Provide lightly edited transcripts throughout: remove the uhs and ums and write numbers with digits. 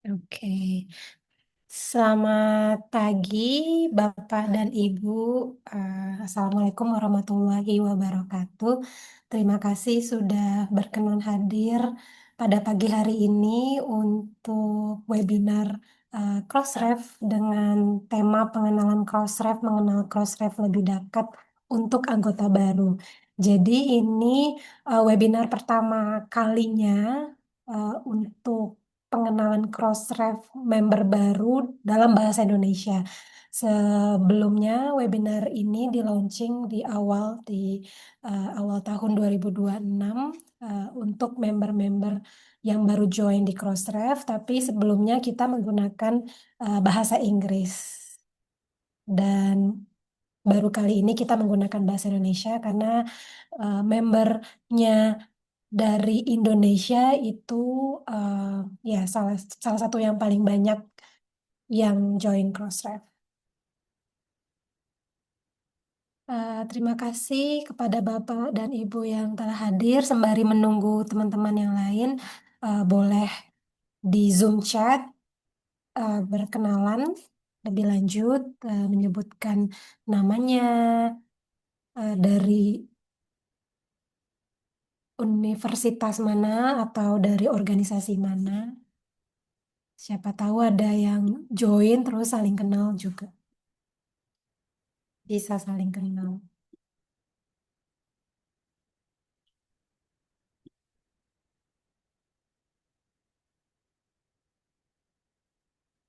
Oke, selamat pagi Bapak dan Ibu. Assalamualaikum warahmatullahi wabarakatuh. Terima kasih sudah berkenan hadir pada pagi hari ini untuk webinar Crossref dengan tema pengenalan Crossref, mengenal Crossref lebih dekat untuk anggota baru. Jadi ini webinar pertama kalinya untuk pengenalan Crossref member baru dalam bahasa Indonesia. Sebelumnya webinar ini di launching di awal tahun 2026 untuk member-member yang baru join di Crossref, tapi sebelumnya kita menggunakan bahasa Inggris dan baru kali ini kita menggunakan bahasa Indonesia karena membernya dari Indonesia itu eh, ya salah salah satu yang paling banyak yang join Crossref. Terima kasih kepada Bapak dan Ibu yang telah hadir sembari menunggu teman-teman yang lain. Boleh di Zoom chat berkenalan lebih lanjut, menyebutkan namanya, dari universitas mana atau dari organisasi mana. Siapa tahu ada yang join terus saling kenal juga. Bisa saling kenal.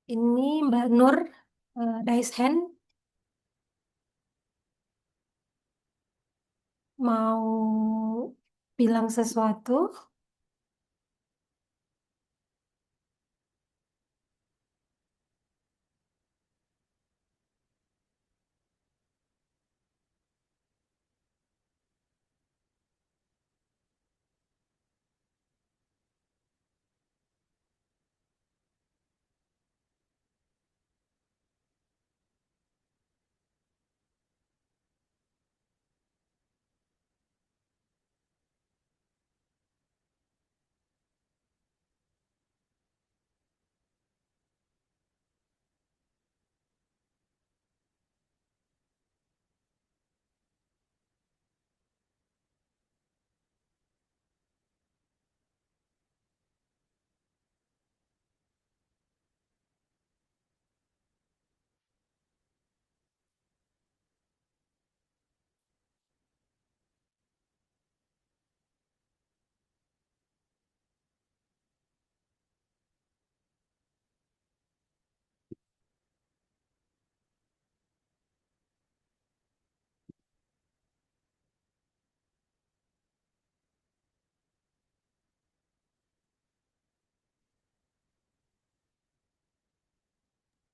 Ini Mbak Nur, raise hand, mau bilang sesuatu.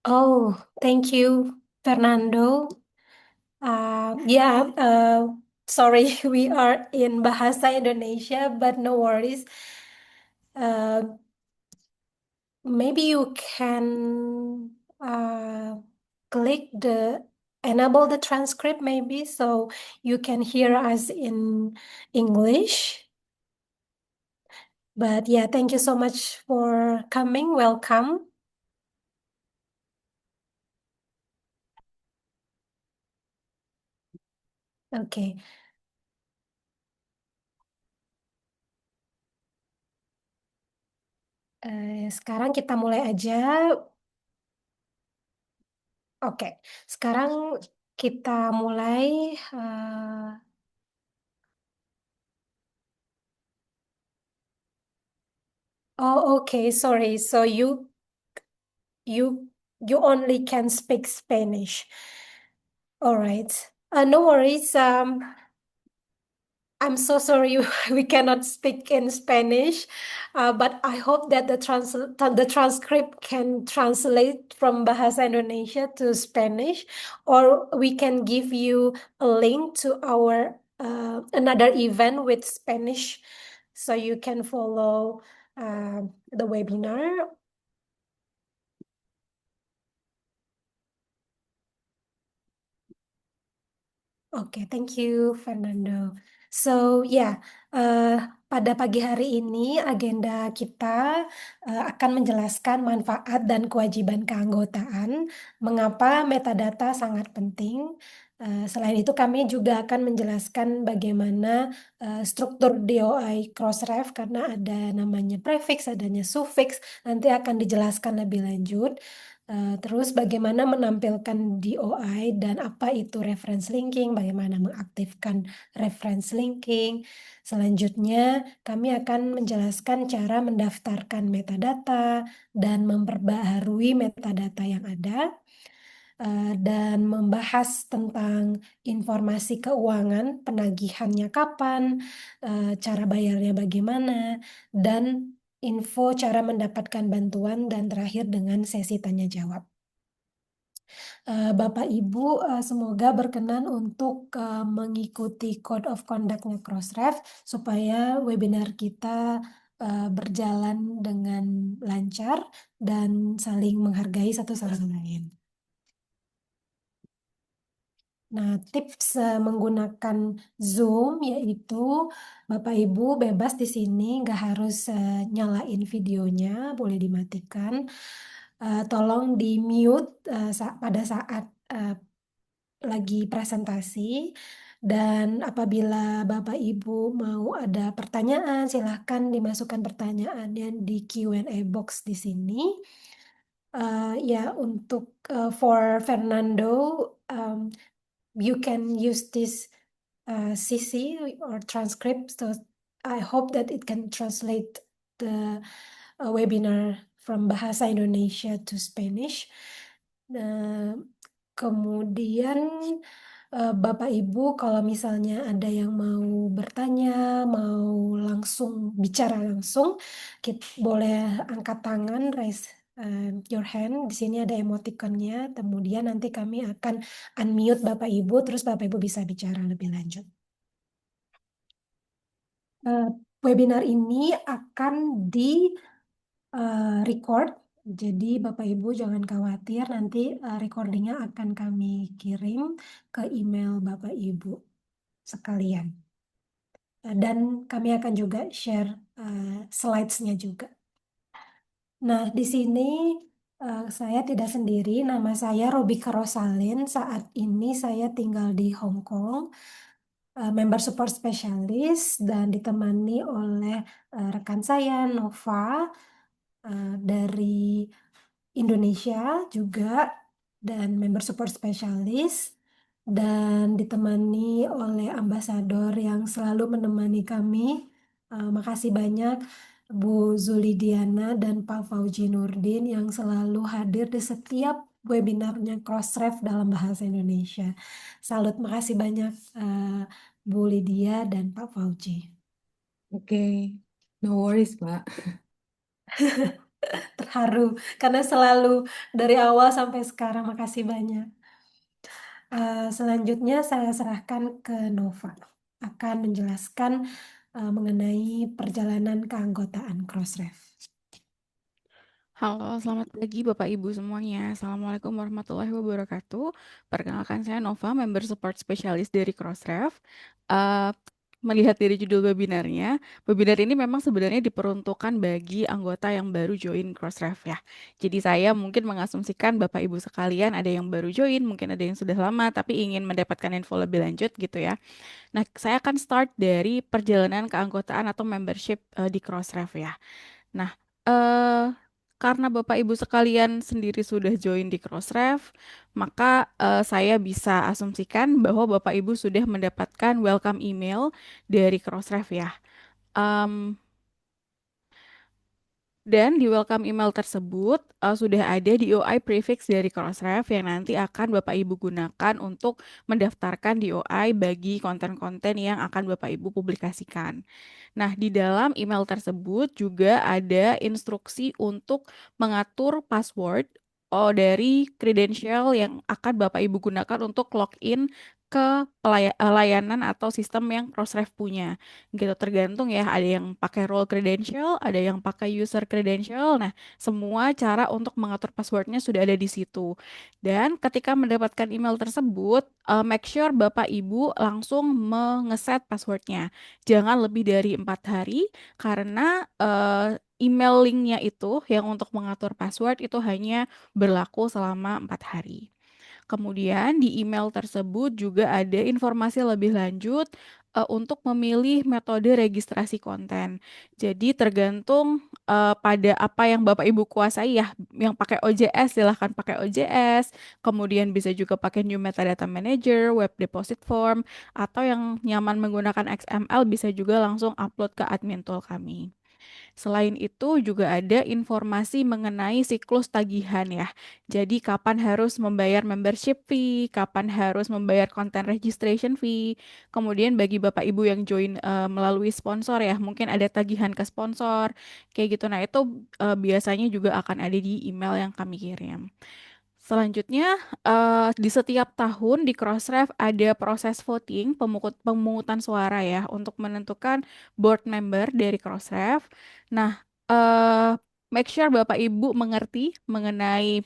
Oh, thank you, Fernando. Yeah, sorry, we are in Bahasa Indonesia, but no worries. Uh, Maybe you can click the enable the transcript, maybe, so you can hear us in English. But yeah, thank you so much for coming. Welcome. Oke, sekarang kita mulai aja. Oke, sekarang kita mulai. Oh, okay, sorry. So you you only can speak Spanish. All right. No worries. I'm so sorry we cannot speak in Spanish, but I hope that the transcript can translate from Bahasa Indonesia to Spanish, or we can give you a link to our another event with Spanish, so you can follow the webinar. Okay, thank you, Fernando. So yeah, uh, pada pagi hari ini agenda kita akan menjelaskan manfaat dan kewajiban keanggotaan, mengapa metadata sangat penting. Selain itu kami juga akan menjelaskan bagaimana struktur DOI Crossref karena ada namanya prefix, adanya suffix, nanti akan dijelaskan lebih lanjut. Terus bagaimana menampilkan DOI dan apa itu reference linking, bagaimana mengaktifkan reference linking. Selanjutnya, kami akan menjelaskan cara mendaftarkan metadata dan memperbaharui metadata yang ada, dan membahas tentang informasi keuangan, penagihannya kapan, cara bayarnya bagaimana, dan info cara mendapatkan bantuan, dan terakhir dengan sesi tanya jawab. Bapak Ibu, semoga berkenan untuk mengikuti Code of Conduct-nya Crossref supaya webinar kita berjalan dengan lancar dan saling menghargai satu sama lain. Nah, tips menggunakan Zoom yaitu Bapak Ibu bebas di sini, nggak harus nyalain videonya, boleh dimatikan. Tolong di mute pada saat lagi presentasi, dan apabila Bapak Ibu mau ada pertanyaan, silahkan dimasukkan pertanyaannya di Q&A box di sini. Ya, untuk for Fernando, you can use this CC or transcript, so I hope that it can translate the webinar from Bahasa Indonesia to Spanish. Kemudian Bapak Ibu kalau misalnya ada yang mau bertanya, mau langsung bicara langsung, kita boleh angkat tangan, raise your hand. Di sini ada emoticonnya. Kemudian nanti kami akan unmute Bapak Ibu, terus Bapak Ibu bisa bicara lebih lanjut. Webinar ini akan di record, jadi Bapak Ibu jangan khawatir, nanti recordingnya akan kami kirim ke email Bapak Ibu sekalian. Dan kami akan juga share slides-nya juga. Nah, di sini saya tidak sendiri, nama saya Robika Rosalin. Saat ini saya tinggal di Hong Kong, member support specialist, dan ditemani oleh rekan saya Nova dari Indonesia juga, dan member support specialist, dan ditemani oleh ambasador yang selalu menemani kami. Makasih banyak Bu Zulidiana dan Pak Fauji Nurdin yang selalu hadir di setiap webinarnya Crossref dalam bahasa Indonesia. Salut, makasih banyak Bu Lydia dan Pak Fauji. Oke, no worries, Pak. Terharu karena selalu dari awal sampai sekarang, makasih banyak. Selanjutnya saya serahkan ke Nova, akan menjelaskan mengenai perjalanan keanggotaan Crossref. Halo, selamat pagi Bapak Ibu semuanya. Assalamualaikum warahmatullahi wabarakatuh. Perkenalkan saya Nova, member support spesialis dari Crossref. Eh, Melihat dari judul webinarnya, webinar ini memang sebenarnya diperuntukkan bagi anggota yang baru join Crossref ya. Jadi saya mungkin mengasumsikan Bapak Ibu sekalian ada yang baru join, mungkin ada yang sudah lama tapi ingin mendapatkan info lebih lanjut gitu ya. Nah, saya akan start dari perjalanan keanggotaan atau membership di Crossref ya. Nah, eh karena Bapak Ibu sekalian sendiri sudah join di Crossref, maka saya bisa asumsikan bahwa Bapak Ibu sudah mendapatkan welcome email dari Crossref ya. Em, dan di welcome email tersebut sudah ada DOI prefix dari Crossref yang nanti akan Bapak Ibu gunakan untuk mendaftarkan DOI bagi konten-konten yang akan Bapak Ibu publikasikan. Nah, di dalam email tersebut juga ada instruksi untuk mengatur password dari credential yang akan Bapak Ibu gunakan untuk login ke layanan atau sistem yang Crossref punya. Gitu tergantung ya, ada yang pakai role credential, ada yang pakai user credential. Nah, semua cara untuk mengatur passwordnya sudah ada di situ. Dan ketika mendapatkan email tersebut, make sure Bapak Ibu langsung mengeset passwordnya. Jangan lebih dari 4 hari, karena email linknya itu yang untuk mengatur password itu hanya berlaku selama 4 hari. Kemudian di email tersebut juga ada informasi lebih lanjut untuk memilih metode registrasi konten. Jadi tergantung pada apa yang Bapak Ibu kuasai ya. Yang pakai OJS silahkan pakai OJS. Kemudian bisa juga pakai New Metadata Manager, Web Deposit Form, atau yang nyaman menggunakan XML bisa juga langsung upload ke admin tool kami. Selain itu juga ada informasi mengenai siklus tagihan ya. Jadi kapan harus membayar membership fee, kapan harus membayar content registration fee. Kemudian bagi Bapak Ibu yang join melalui sponsor ya, mungkin ada tagihan ke sponsor kayak gitu. Nah, itu biasanya juga akan ada di email yang kami kirim. Selanjutnya, di setiap tahun di Crossref ada proses voting, pemungutan suara ya, untuk menentukan board member dari Crossref. Nah, eh, make sure Bapak Ibu mengerti mengenai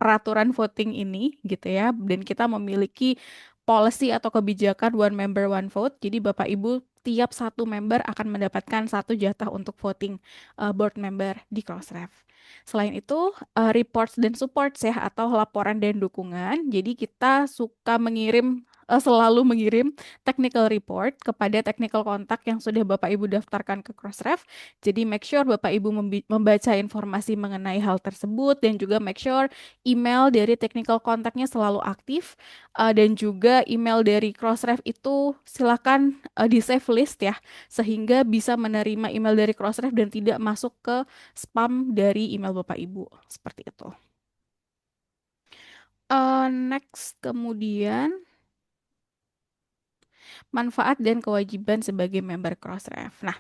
peraturan voting ini gitu ya, dan kita memiliki policy atau kebijakan one member one vote. Jadi Bapak Ibu tiap satu member akan mendapatkan satu jatah untuk voting board member di Crossref. Selain itu, reports dan supports ya atau laporan dan dukungan. Jadi kita suka selalu mengirim technical report kepada technical contact yang sudah Bapak Ibu daftarkan ke Crossref. Jadi make sure Bapak Ibu membaca informasi mengenai hal tersebut dan juga make sure email dari technical contactnya selalu aktif. Dan juga email dari Crossref itu silakan di save list ya sehingga bisa menerima email dari Crossref dan tidak masuk ke spam dari email Bapak Ibu. Seperti itu. Next, kemudian manfaat dan kewajiban sebagai member Crossref. Nah,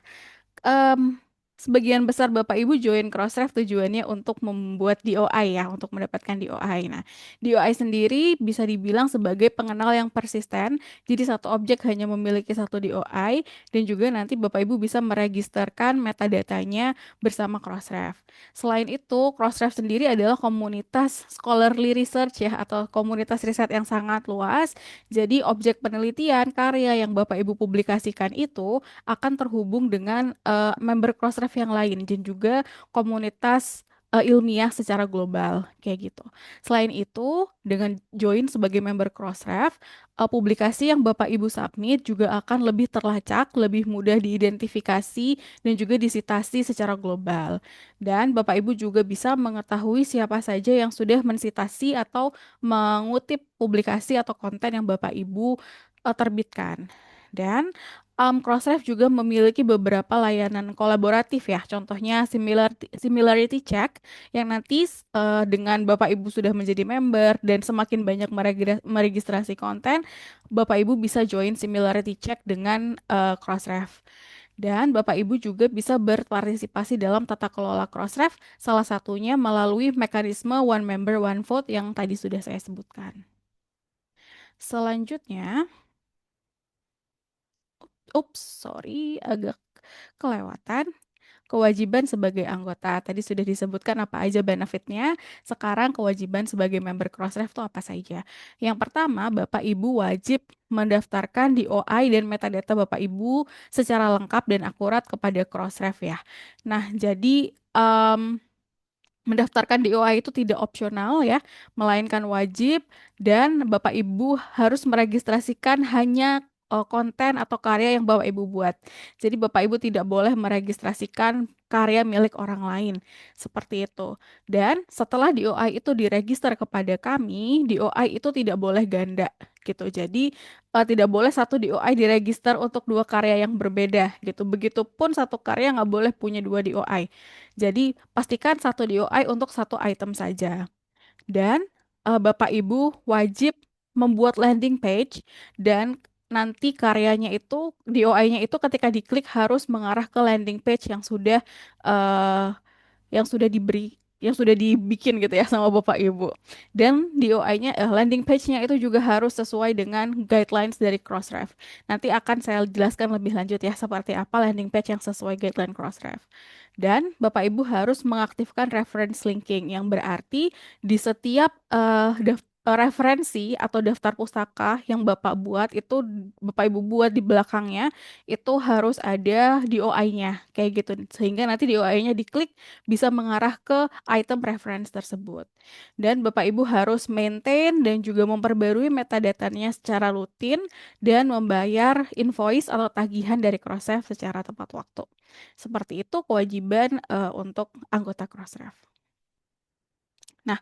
em, sebagian besar Bapak Ibu join Crossref tujuannya untuk membuat DOI ya, untuk mendapatkan DOI. Nah, DOI sendiri bisa dibilang sebagai pengenal yang persisten. Jadi satu objek hanya memiliki satu DOI dan juga nanti Bapak Ibu bisa meregisterkan metadatanya bersama Crossref. Selain itu, Crossref sendiri adalah komunitas scholarly research ya, atau komunitas riset yang sangat luas. Jadi objek penelitian, karya yang Bapak Ibu publikasikan itu akan terhubung dengan member Crossref yang lain dan juga komunitas ilmiah secara global kayak gitu. Selain itu, dengan join sebagai member Crossref, publikasi yang Bapak Ibu submit juga akan lebih terlacak, lebih mudah diidentifikasi dan juga disitasi secara global. Dan Bapak Ibu juga bisa mengetahui siapa saja yang sudah mensitasi atau mengutip publikasi atau konten yang Bapak Ibu terbitkan. Dan Crossref juga memiliki beberapa layanan kolaboratif ya, contohnya similarity check yang nanti dengan Bapak Ibu sudah menjadi member dan semakin banyak meregistrasi konten, Bapak Ibu bisa join similarity check dengan Crossref. Dan Bapak Ibu juga bisa berpartisipasi dalam tata kelola Crossref, salah satunya melalui mekanisme one member one vote yang tadi sudah saya sebutkan. Selanjutnya, sorry, agak kelewatan. Kewajiban sebagai anggota. Tadi sudah disebutkan apa aja benefitnya. Sekarang kewajiban sebagai member Crossref itu apa saja. Yang pertama, Bapak Ibu wajib mendaftarkan DOI dan metadata Bapak Ibu secara lengkap dan akurat kepada Crossref ya. Nah, jadi mendaftarkan DOI itu tidak opsional ya, melainkan wajib dan Bapak Ibu harus meregistrasikan hanya konten atau karya yang Bapak Ibu buat. Jadi Bapak Ibu tidak boleh meregistrasikan karya milik orang lain. Seperti itu. Dan setelah DOI itu diregister kepada kami, DOI itu tidak boleh ganda gitu. Jadi tidak boleh satu DOI diregister untuk dua karya yang berbeda gitu. Begitupun satu karya nggak boleh punya dua DOI. Jadi pastikan satu DOI untuk satu item saja. Dan Bapak Ibu wajib membuat landing page dan nanti karyanya itu DOI-nya itu ketika diklik harus mengarah ke landing page yang sudah diberi yang sudah dibikin gitu ya sama Bapak Ibu. Dan DOI-nya, landing page-nya itu juga harus sesuai dengan guidelines dari Crossref. Nanti akan saya jelaskan lebih lanjut ya seperti apa landing page yang sesuai guideline Crossref. Dan Bapak Ibu harus mengaktifkan reference linking yang berarti di setiap referensi atau daftar pustaka yang Bapak buat itu Bapak Ibu buat di belakangnya itu harus ada DOI-nya kayak gitu sehingga nanti DOI-nya diklik bisa mengarah ke item reference tersebut. Dan Bapak Ibu harus maintain dan juga memperbarui metadatanya secara rutin dan membayar invoice atau tagihan dari Crossref secara tepat waktu. Seperti itu kewajiban untuk anggota Crossref. Nah,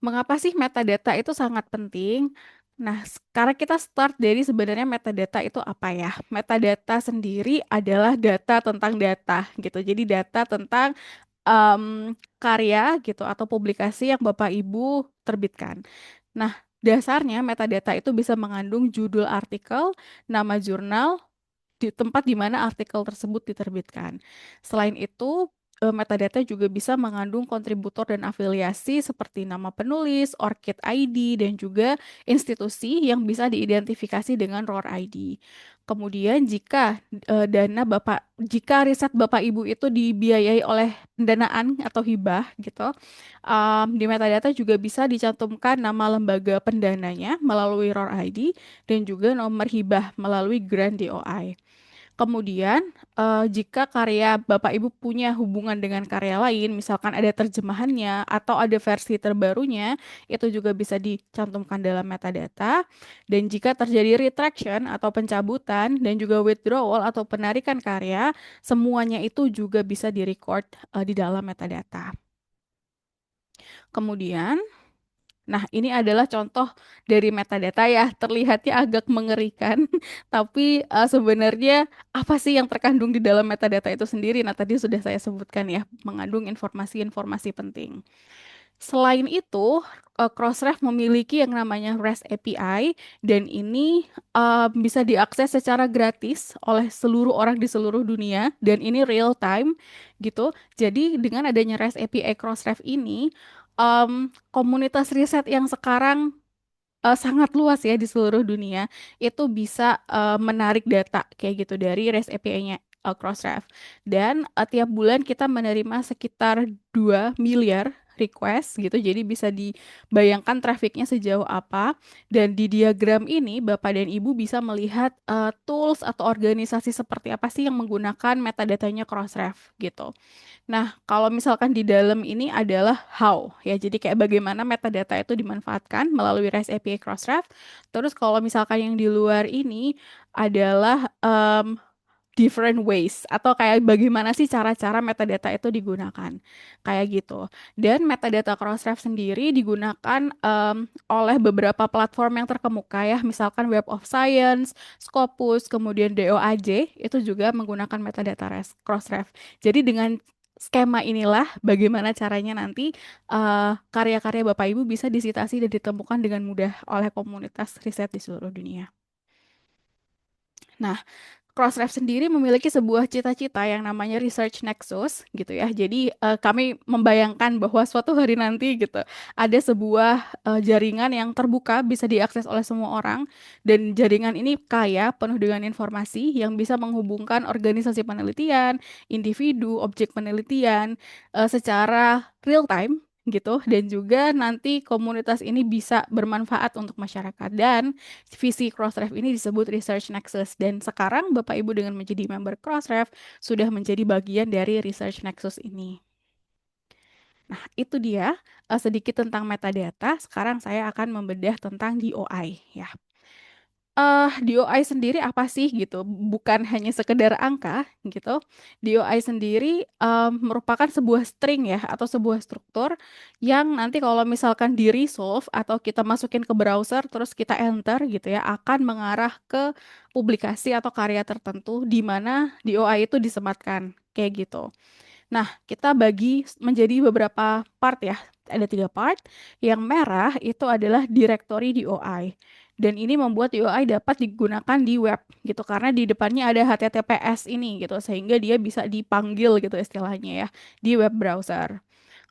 mengapa sih metadata itu sangat penting? Nah, sekarang kita start dari sebenarnya metadata itu apa ya? Metadata sendiri adalah data tentang data gitu. Jadi data tentang karya gitu atau publikasi yang Bapak Ibu terbitkan. Nah, dasarnya metadata itu bisa mengandung judul artikel, nama jurnal, di tempat di mana artikel tersebut diterbitkan. Selain itu, metadata juga bisa mengandung kontributor dan afiliasi seperti nama penulis, ORCID ID, dan juga institusi yang bisa diidentifikasi dengan ROR ID. Kemudian jika riset Bapak Ibu itu dibiayai oleh pendanaan atau hibah gitu, di metadata juga bisa dicantumkan nama lembaga pendananya melalui ROR ID dan juga nomor hibah melalui grant DOI. Kemudian, jika karya Bapak Ibu punya hubungan dengan karya lain, misalkan ada terjemahannya atau ada versi terbarunya, itu juga bisa dicantumkan dalam metadata. Dan jika terjadi retraction atau pencabutan dan juga withdrawal atau penarikan karya, semuanya itu juga bisa direcord di dalam metadata. Kemudian, nah, ini adalah contoh dari metadata ya, terlihatnya agak mengerikan, tapi sebenarnya apa sih yang terkandung di dalam metadata itu sendiri? Nah, tadi sudah saya sebutkan ya, mengandung informasi-informasi penting. Selain itu, Crossref memiliki yang namanya REST API dan ini bisa diakses secara gratis oleh seluruh orang di seluruh dunia dan ini real time gitu. Jadi dengan adanya REST API Crossref ini, komunitas riset yang sekarang sangat luas ya di seluruh dunia itu bisa menarik data kayak gitu dari REST API-nya Crossref. Dan tiap bulan kita menerima sekitar 2 miliar request gitu. Jadi bisa dibayangkan trafficnya sejauh apa. Dan di diagram ini Bapak dan Ibu bisa melihat tools atau organisasi seperti apa sih yang menggunakan metadatanya Crossref gitu. Nah, kalau misalkan di dalam ini adalah how ya. Jadi kayak bagaimana metadata itu dimanfaatkan melalui REST API Crossref. Terus kalau misalkan yang di luar ini adalah different ways atau kayak bagaimana sih cara-cara metadata itu digunakan. Kayak gitu. Dan metadata Crossref sendiri digunakan oleh beberapa platform yang terkemuka ya, misalkan Web of Science, Scopus, kemudian DOAJ itu juga menggunakan metadata Crossref. Jadi dengan skema inilah bagaimana caranya nanti karya-karya Bapak Ibu bisa disitasi dan ditemukan dengan mudah oleh komunitas riset di seluruh dunia. Nah, Crossref sendiri memiliki sebuah cita-cita yang namanya Research Nexus gitu ya. Jadi kami membayangkan bahwa suatu hari nanti gitu ada sebuah jaringan yang terbuka bisa diakses oleh semua orang dan jaringan ini kaya penuh dengan informasi yang bisa menghubungkan organisasi penelitian, individu, objek penelitian secara real time gitu dan juga nanti komunitas ini bisa bermanfaat untuk masyarakat dan visi Crossref ini disebut Research Nexus dan sekarang Bapak Ibu dengan menjadi member Crossref sudah menjadi bagian dari Research Nexus ini. Nah, itu dia sedikit tentang metadata. Sekarang saya akan membedah tentang DOI ya. DOI sendiri apa sih gitu? Bukan hanya sekedar angka gitu. DOI sendiri merupakan sebuah string ya atau sebuah struktur yang nanti kalau misalkan di resolve atau kita masukin ke browser terus kita enter gitu ya akan mengarah ke publikasi atau karya tertentu di mana DOI itu disematkan kayak gitu. Nah, kita bagi menjadi beberapa part ya. Ada 3 part. Yang merah itu adalah directory DOI. Dan ini membuat DOI dapat digunakan di web gitu karena di depannya ada HTTPS ini gitu sehingga dia bisa dipanggil gitu istilahnya ya di web browser.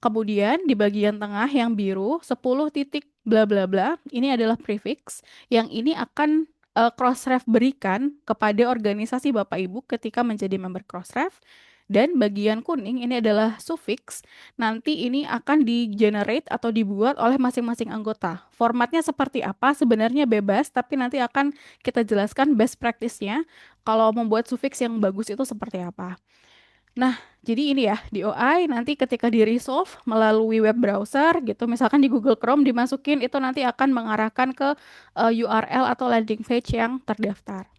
Kemudian di bagian tengah yang biru 10 titik bla bla bla, ini adalah prefix yang ini akan Crossref berikan kepada organisasi Bapak Ibu ketika menjadi member Crossref. Dan bagian kuning ini adalah suffix. Nanti ini akan di-generate atau dibuat oleh masing-masing anggota. Formatnya seperti apa? Sebenarnya bebas, tapi nanti akan kita jelaskan best practice-nya. Kalau membuat suffix yang bagus itu seperti apa. Nah, jadi ini ya, DOI nanti ketika di-resolve melalui web browser gitu, misalkan di Google Chrome dimasukin, itu nanti akan mengarahkan ke URL atau landing page yang terdaftar.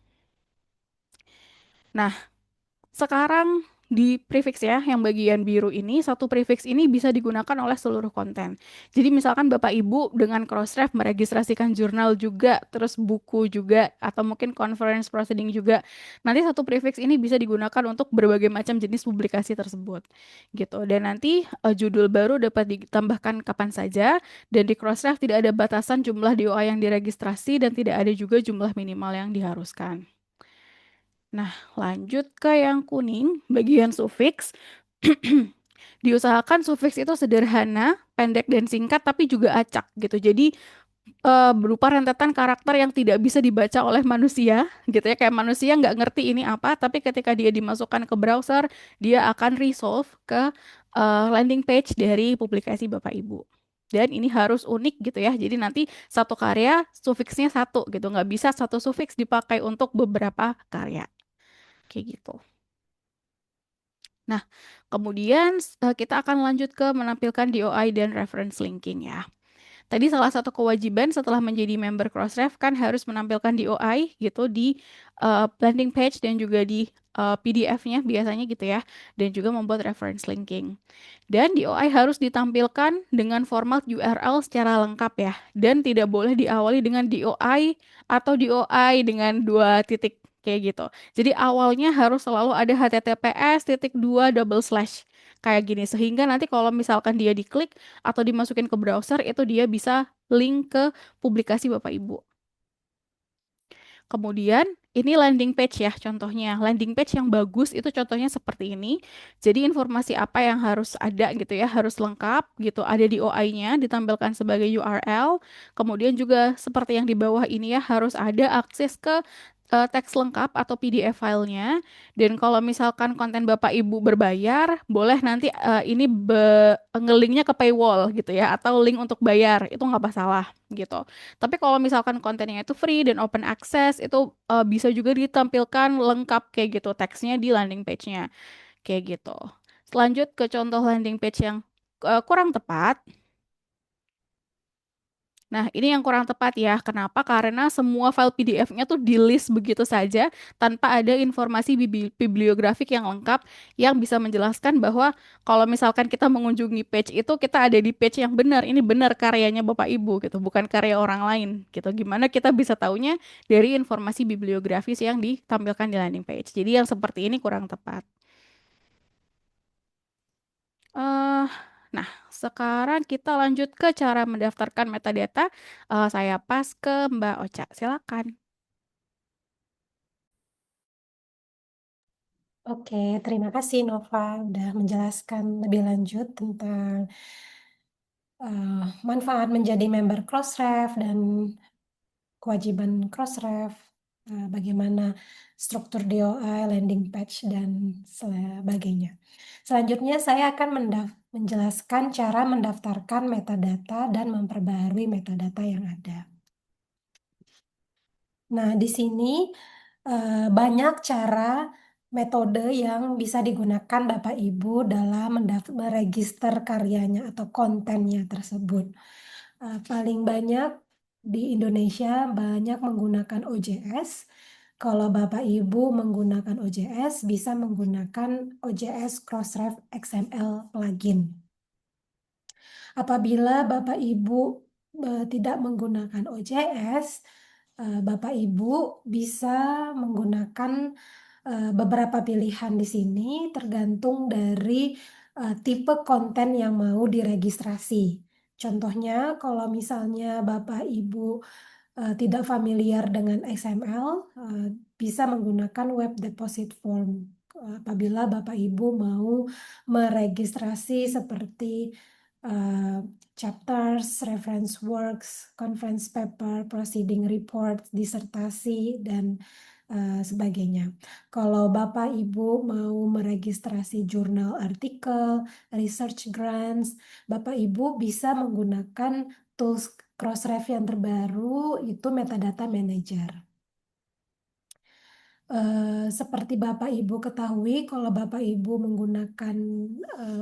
Nah, sekarang di prefix ya, yang bagian biru ini, satu prefix ini bisa digunakan oleh seluruh konten. Jadi misalkan Bapak Ibu dengan Crossref meregistrasikan jurnal juga, terus buku juga, atau mungkin conference proceeding juga. Nanti satu prefix ini bisa digunakan untuk berbagai macam jenis publikasi tersebut. Gitu. Dan nanti judul baru dapat ditambahkan kapan saja, dan di Crossref tidak ada batasan jumlah DOI yang diregistrasi, dan tidak ada juga jumlah minimal yang diharuskan. Nah, lanjut ke yang kuning, bagian sufiks. Diusahakan sufiks itu sederhana, pendek dan singkat, tapi juga acak gitu. Jadi berupa rentetan karakter yang tidak bisa dibaca oleh manusia, gitu ya. Kayak manusia nggak ngerti ini apa, tapi ketika dia dimasukkan ke browser, dia akan resolve ke landing page dari publikasi Bapak Ibu. Dan ini harus unik gitu ya. Jadi nanti satu karya sufiksnya satu gitu, nggak bisa satu sufiks dipakai untuk beberapa karya. Kayak gitu. Nah, kemudian kita akan lanjut ke menampilkan DOI dan reference linking ya. Tadi salah satu kewajiban setelah menjadi member Crossref kan harus menampilkan DOI gitu di landing page dan juga di PDF-nya biasanya gitu ya. Dan juga membuat reference linking. Dan DOI harus ditampilkan dengan format URL secara lengkap ya. Dan tidak boleh diawali dengan DOI atau DOI dengan 2 titik kayak gitu. Jadi awalnya harus selalu ada https:// kayak gini sehingga nanti kalau misalkan dia diklik atau dimasukin ke browser itu dia bisa link ke publikasi Bapak Ibu. Kemudian ini landing page ya contohnya. Landing page yang bagus itu contohnya seperti ini. Jadi informasi apa yang harus ada gitu ya, harus lengkap gitu. Ada di OI-nya ditampilkan sebagai URL. Kemudian juga seperti yang di bawah ini ya harus ada akses ke teks lengkap atau PDF filenya. Dan kalau misalkan konten Bapak Ibu berbayar, boleh nanti ini ngelinknya ke paywall gitu ya, atau link untuk bayar, itu nggak masalah gitu. Tapi kalau misalkan kontennya itu free dan open access, itu bisa juga ditampilkan lengkap kayak gitu teksnya di landing page-nya kayak gitu. Selanjut ke contoh landing page yang kurang tepat. Nah, ini yang kurang tepat ya. Kenapa? Karena semua file PDF-nya tuh di-list begitu saja tanpa ada informasi bibliografik yang lengkap yang bisa menjelaskan bahwa kalau misalkan kita mengunjungi page itu kita ada di page yang benar. Ini benar karyanya Bapak Ibu gitu, bukan karya orang lain gitu. Gimana kita bisa taunya dari informasi bibliografis yang ditampilkan di landing page. Jadi yang seperti ini kurang tepat. eh nah, sekarang kita lanjut ke cara mendaftarkan metadata. Saya pas ke Mbak Ocha. Silakan. Oke, terima kasih Nova udah menjelaskan lebih lanjut tentang manfaat menjadi member Crossref dan kewajiban Crossref, bagaimana struktur DOI, landing page, dan sebagainya. Selanjutnya saya akan menjelaskan cara mendaftarkan metadata dan memperbaharui metadata yang ada. Nah, di sini banyak cara metode yang bisa digunakan Bapak Ibu dalam meregister karyanya atau kontennya tersebut. Paling banyak di Indonesia banyak menggunakan OJS. Kalau Bapak Ibu menggunakan OJS, bisa menggunakan OJS Crossref XML plugin. Apabila Bapak Ibu tidak menggunakan OJS, Bapak Ibu bisa menggunakan beberapa pilihan di sini tergantung dari tipe konten yang mau diregistrasi. Contohnya kalau misalnya Bapak Ibu tidak familiar dengan XML, bisa menggunakan web deposit form apabila Bapak Ibu mau meregistrasi seperti uh, chapters, reference works, conference paper, proceeding report, disertasi, dan sebagainya. Kalau Bapak Ibu mau meregistrasi jurnal artikel, research grants, Bapak Ibu bisa menggunakan tools Crossref yang terbaru, itu Metadata Manager. Seperti Bapak Ibu ketahui, kalau Bapak Ibu menggunakan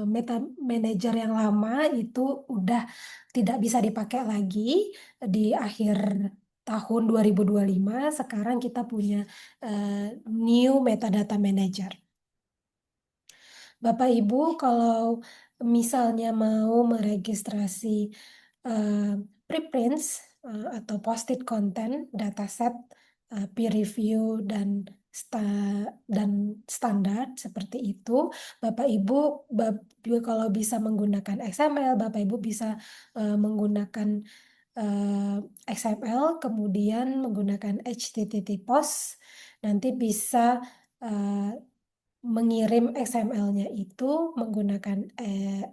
Meta Manager yang lama itu udah tidak bisa dipakai lagi di akhir tahun 2025. Sekarang kita punya new Metadata Manager. Bapak Ibu kalau misalnya mau meregistrasi preprints atau post-it content, dataset, peer review dan standar seperti itu, Bapak Ibu kalau bisa menggunakan XML, Bapak Ibu bisa menggunakan XML, kemudian menggunakan HTTP post, nanti bisa mengirim XML-nya itu menggunakan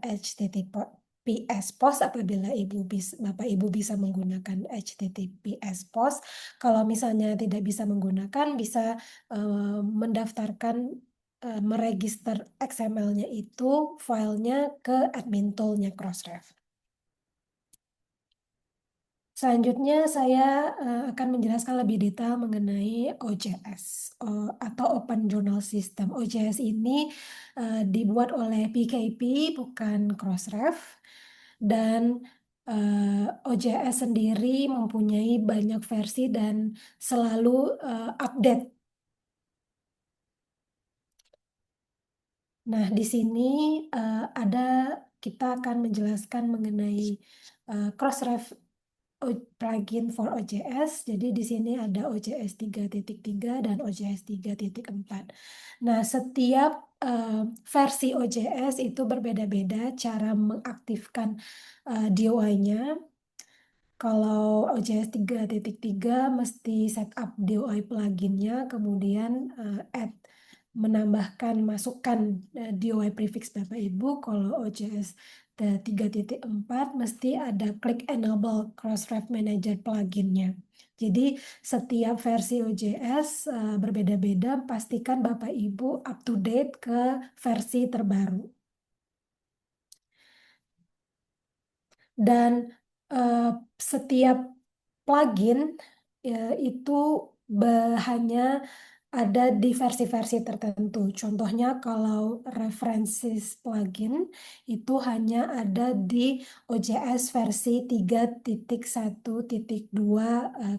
HTTPS post apabila Bapak Ibu bisa menggunakan HTTPS post. Kalau misalnya tidak bisa menggunakan, bisa mendaftarkan meregister XML-nya itu filenya ke admin tool-nya Crossref. Selanjutnya saya akan menjelaskan lebih detail mengenai OJS atau Open Journal System. OJS ini dibuat oleh PKP bukan Crossref, dan OJS sendiri mempunyai banyak versi dan selalu update. Nah, di sini kita akan menjelaskan mengenai Crossref plugin for OJS. Jadi di sini ada OJS 3.3 dan OJS 3.4. Nah, setiap versi OJS itu berbeda-beda cara mengaktifkan DOI-nya. Kalau OJS 3.3 mesti setup DOI pluginnya, kemudian masukkan DOI prefix Bapak Ibu. Kalau OJS 3.4 mesti ada klik enable Crossref Manager pluginnya. Jadi setiap versi OJS berbeda-beda, pastikan Bapak Ibu up to date ke versi terbaru. Dan setiap plugin itu hanya ada di versi-versi tertentu. Contohnya kalau references plugin itu hanya ada di OJS versi 3.1.2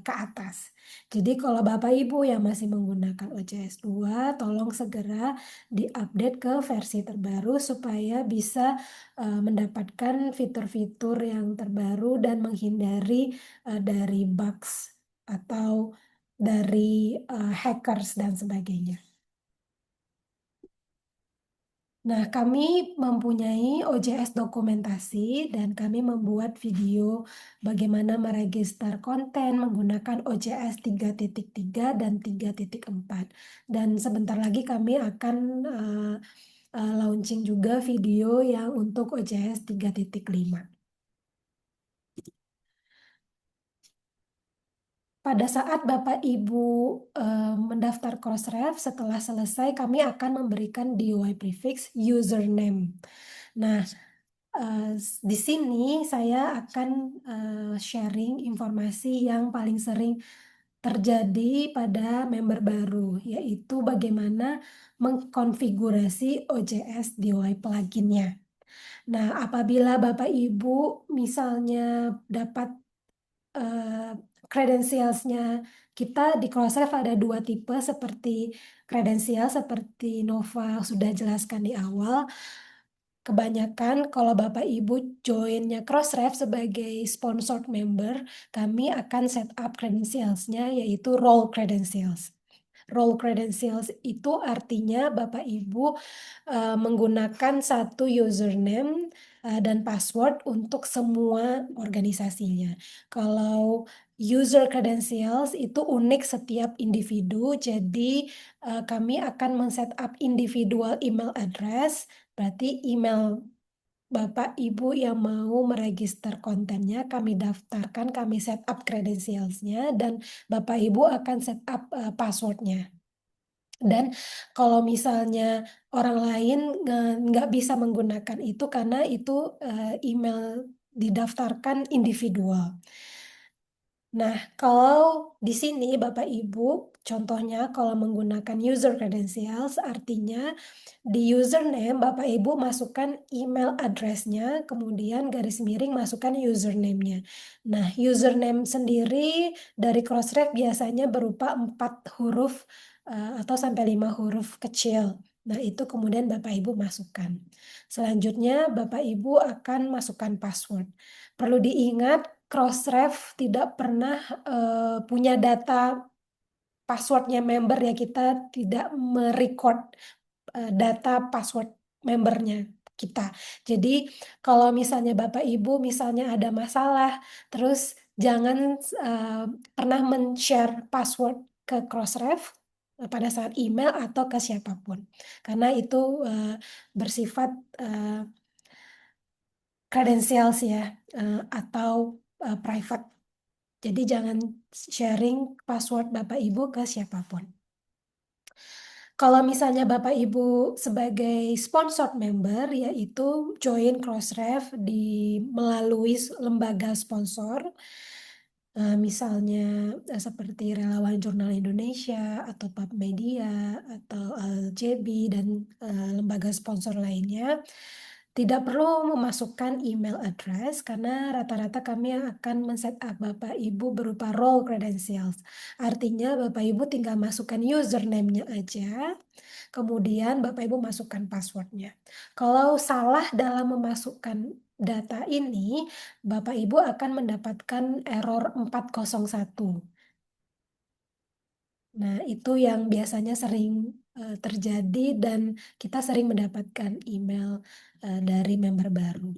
ke atas. Jadi kalau Bapak Ibu yang masih menggunakan OJS 2, tolong segera diupdate ke versi terbaru supaya bisa mendapatkan fitur-fitur yang terbaru dan menghindari dari bugs atau dari hackers dan sebagainya. Nah, kami mempunyai OJS dokumentasi dan kami membuat video bagaimana meregister konten menggunakan OJS 3.3 dan 3.4. Dan sebentar lagi kami akan launching juga video yang untuk OJS 3.5. Pada saat Bapak Ibu mendaftar Crossref, setelah selesai kami akan memberikan DOI prefix username. Nah, di sini saya akan sharing informasi yang paling sering terjadi pada member baru, yaitu bagaimana mengkonfigurasi OJS DOI pluginnya. Nah, apabila Bapak Ibu misalnya dapat credentialsnya, kita di Crossref ada 2 tipe seperti kredensial seperti Nova sudah jelaskan di awal. Kebanyakan kalau Bapak Ibu joinnya Crossref sebagai sponsored member, kami akan set up credentialsnya yaitu role credentials. Role credentials itu artinya Bapak Ibu menggunakan satu username dan password untuk semua organisasinya. Kalau user credentials itu unik setiap individu, jadi kami akan men-setup individual email address, berarti email Bapak Ibu yang mau meregister kontennya, kami daftarkan, kami setup credentialsnya, dan Bapak Ibu akan setup passwordnya. Dan kalau misalnya orang lain nggak bisa menggunakan itu karena itu email didaftarkan individual. Nah, kalau di sini Bapak Ibu, contohnya kalau menggunakan user credentials, artinya di username Bapak Ibu masukkan email address-nya, kemudian garis miring masukkan username-nya. Nah, username sendiri dari Crossref biasanya berupa 4 huruf atau sampai 5 huruf kecil. Nah, itu kemudian Bapak Ibu masukkan. Selanjutnya Bapak Ibu akan masukkan password. Perlu diingat, Crossref tidak pernah punya data passwordnya member ya, kita tidak merecord data password membernya kita. Jadi kalau misalnya Bapak Ibu misalnya ada masalah, terus jangan pernah men-share password ke Crossref pada saat email atau ke siapapun, karena itu bersifat credentials ya, atau private. Jadi jangan sharing password Bapak Ibu ke siapapun. Kalau misalnya Bapak Ibu sebagai sponsored member, yaitu join Crossref melalui lembaga sponsor, misalnya seperti Relawan Jurnal Indonesia atau PUB Media atau LJB dan lembaga sponsor lainnya, tidak perlu memasukkan email address karena rata-rata kami akan men-setup Bapak Ibu berupa role credentials. Artinya Bapak Ibu tinggal masukkan username-nya aja, kemudian Bapak Ibu masukkan passwordnya. Kalau salah dalam memasukkan data ini, Bapak Ibu akan mendapatkan error 401. Nah, itu yang biasanya sering terjadi dan kita sering mendapatkan email dari member baru.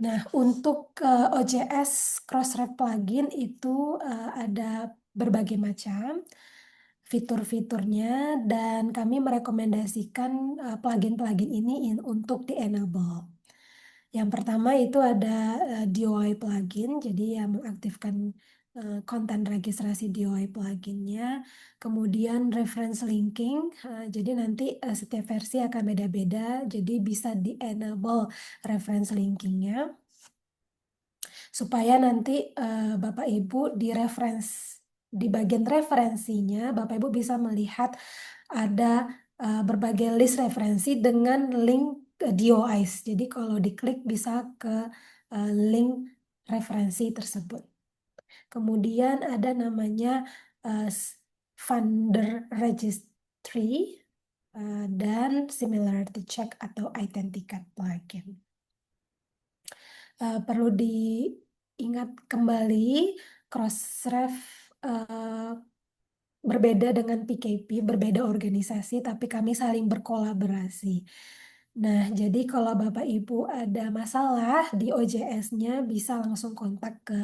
Nah, untuk OJS Crossref plugin itu ada berbagai macam fitur-fiturnya dan kami merekomendasikan plugin-plugin ini untuk di-enable. Yang pertama itu ada DOI plugin, jadi yang mengaktifkan konten registrasi DOI pluginnya. Kemudian reference linking, jadi nanti setiap versi akan beda-beda, jadi bisa di-enable reference linkingnya supaya nanti Bapak Ibu di bagian referensinya Bapak Ibu bisa melihat ada berbagai list referensi dengan link DOIs. Jadi kalau diklik bisa ke link referensi tersebut. Kemudian ada namanya funder registry dan similarity check atau identikat plugin. Perlu diingat kembali, Crossref berbeda dengan PKP, berbeda organisasi, tapi kami saling berkolaborasi. Nah, jadi kalau Bapak Ibu ada masalah di OJS-nya bisa langsung kontak ke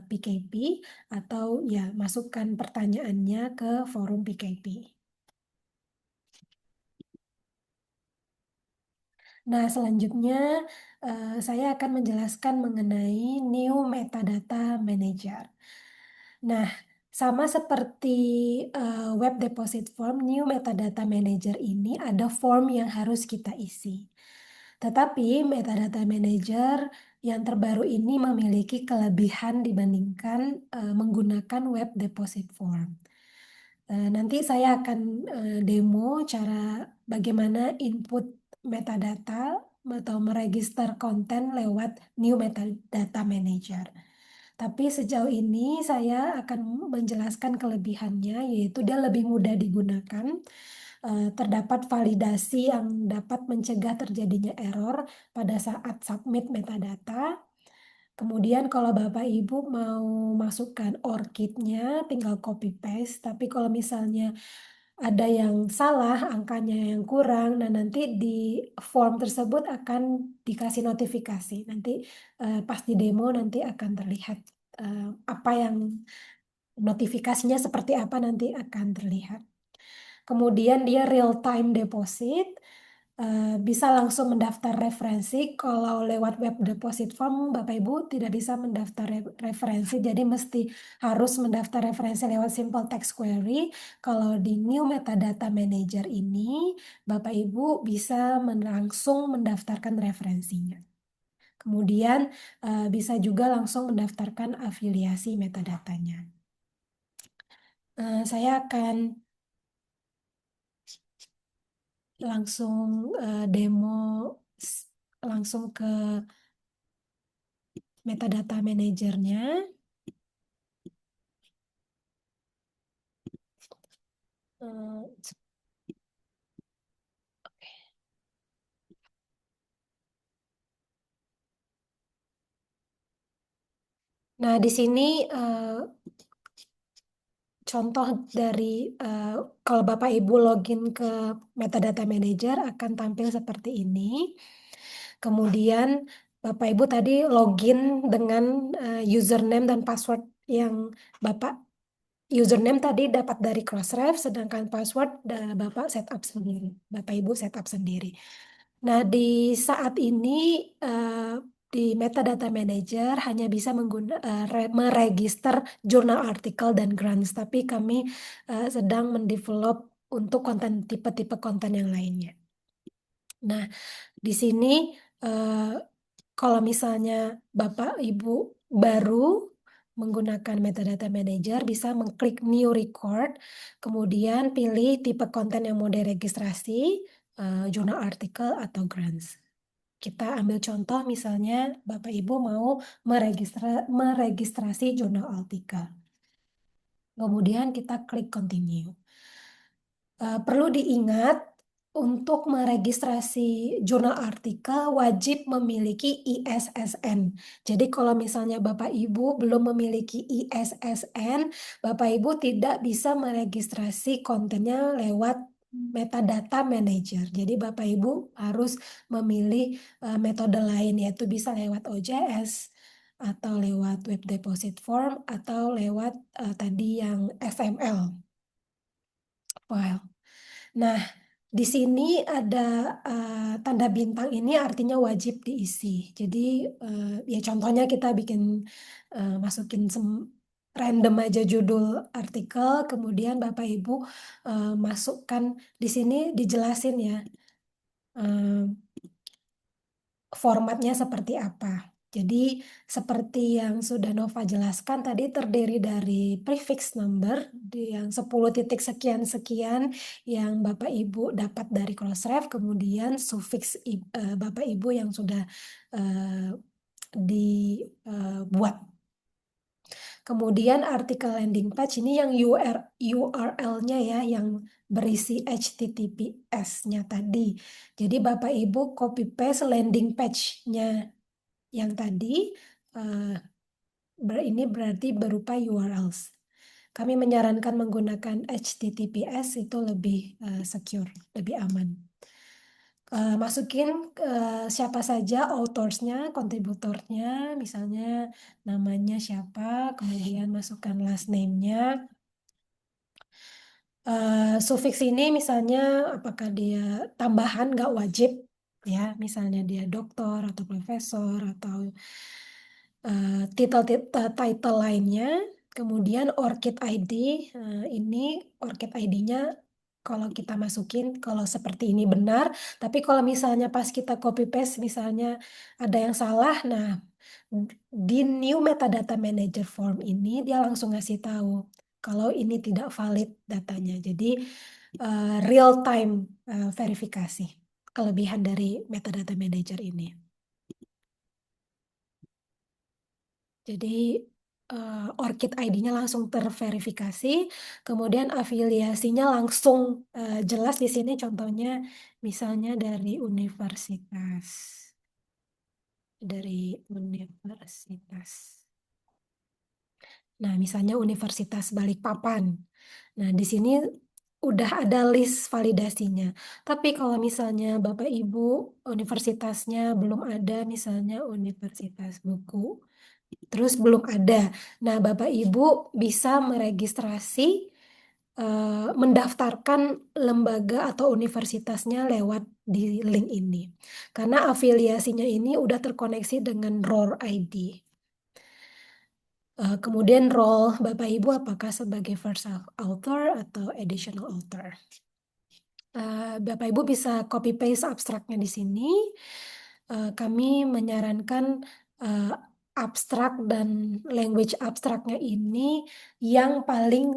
PKP atau ya masukkan pertanyaannya ke forum PKP. Nah, selanjutnya saya akan menjelaskan mengenai New Metadata Manager. Nah, sama seperti Web Deposit Form, New Metadata Manager ini ada form yang harus kita isi. Tetapi Metadata Manager yang terbaru ini memiliki kelebihan dibandingkan menggunakan Web Deposit Form. Nanti saya akan demo cara bagaimana input metadata atau meregister konten lewat New Metadata Manager. Tapi sejauh ini saya akan menjelaskan kelebihannya, yaitu dia lebih mudah digunakan, terdapat validasi yang dapat mencegah terjadinya error pada saat submit metadata. Kemudian kalau Bapak Ibu mau masukkan ORCID-nya tinggal copy paste, tapi kalau misalnya ada yang salah, angkanya yang kurang, nah nanti di form tersebut akan dikasih notifikasi. Nanti pas di demo nanti akan terlihat apa yang notifikasinya seperti apa nanti akan terlihat. Kemudian dia real time deposit, bisa langsung mendaftar referensi. Kalau lewat web deposit form, Bapak Ibu tidak bisa mendaftar referensi, jadi mesti harus mendaftar referensi lewat simple text query. Kalau di new metadata manager ini, Bapak Ibu bisa langsung mendaftarkan referensinya. Kemudian bisa juga langsung mendaftarkan afiliasi metadatanya. Saya akan langsung demo langsung ke metadata manajernya. Nah, di sini contoh dari kalau Bapak Ibu login ke metadata manager akan tampil seperti ini. Kemudian Bapak Ibu tadi login dengan username dan password yang username tadi dapat dari Crossref, sedangkan password Bapak setup sendiri. Bapak Ibu setup sendiri. Nah, di saat ini di metadata manager hanya bisa meregister jurnal artikel dan grants, tapi kami sedang mendevelop untuk konten tipe-tipe konten yang lainnya. Nah, di sini kalau misalnya Bapak Ibu baru menggunakan metadata manager, bisa mengklik new record, kemudian pilih tipe konten yang mau diregistrasi, jurnal artikel atau grants. Kita ambil contoh misalnya Bapak Ibu mau meregistrasi jurnal artikel. Kemudian kita klik continue. Perlu diingat untuk meregistrasi jurnal artikel wajib memiliki ISSN. Jadi kalau misalnya Bapak Ibu belum memiliki ISSN, Bapak Ibu tidak bisa meregistrasi kontennya lewat metadata manager. Jadi Bapak Ibu harus memilih metode lain, yaitu bisa lewat OJS atau lewat web deposit form atau lewat tadi yang XML file. Nah, di sini ada tanda bintang ini artinya wajib diisi. Jadi ya contohnya kita bikin masukin random aja judul artikel, kemudian Bapak Ibu masukkan di sini dijelasin ya formatnya seperti apa. Jadi seperti yang sudah Nova jelaskan tadi terdiri dari prefix number yang 10 titik sekian-sekian yang Bapak Ibu dapat dari Crossref, kemudian sufiks Bapak Ibu yang sudah dibuat. Kemudian artikel landing page ini yang URL-nya ya yang berisi HTTPS-nya tadi. Jadi Bapak Ibu copy paste landing page-nya yang tadi ini berarti berupa URLs. Kami menyarankan menggunakan HTTPS itu lebih secure, lebih aman. Masukin siapa saja autorsnya, kontributornya, misalnya namanya siapa, kemudian masukkan last name-nya. Sufiks ini misalnya apakah dia tambahan nggak wajib ya, misalnya dia doktor atau profesor atau title lainnya. Kemudian ORCID ID, ini ORCID ID-nya kalau kita masukin, kalau seperti ini benar, tapi kalau misalnya pas kita copy paste, misalnya ada yang salah, nah di new metadata manager form ini dia langsung ngasih tahu kalau ini tidak valid datanya. Jadi real time verifikasi, kelebihan dari metadata manager ini. Jadi ORCID ID-nya langsung terverifikasi, kemudian afiliasinya langsung jelas di sini contohnya misalnya dari universitas. Nah, misalnya Universitas Balikpapan. Nah, di sini udah ada list validasinya. Tapi kalau misalnya Bapak Ibu universitasnya belum ada, misalnya Universitas Buku, terus belum ada. Nah, Bapak Ibu bisa meregistrasi, mendaftarkan lembaga atau universitasnya lewat di link ini. Karena afiliasinya ini udah terkoneksi dengan ROR ID. Kemudian role Bapak Ibu apakah sebagai first author atau additional author. Bapak Ibu bisa copy paste abstraknya di sini. Kami menyarankan abstrak dan language abstraknya ini yang paling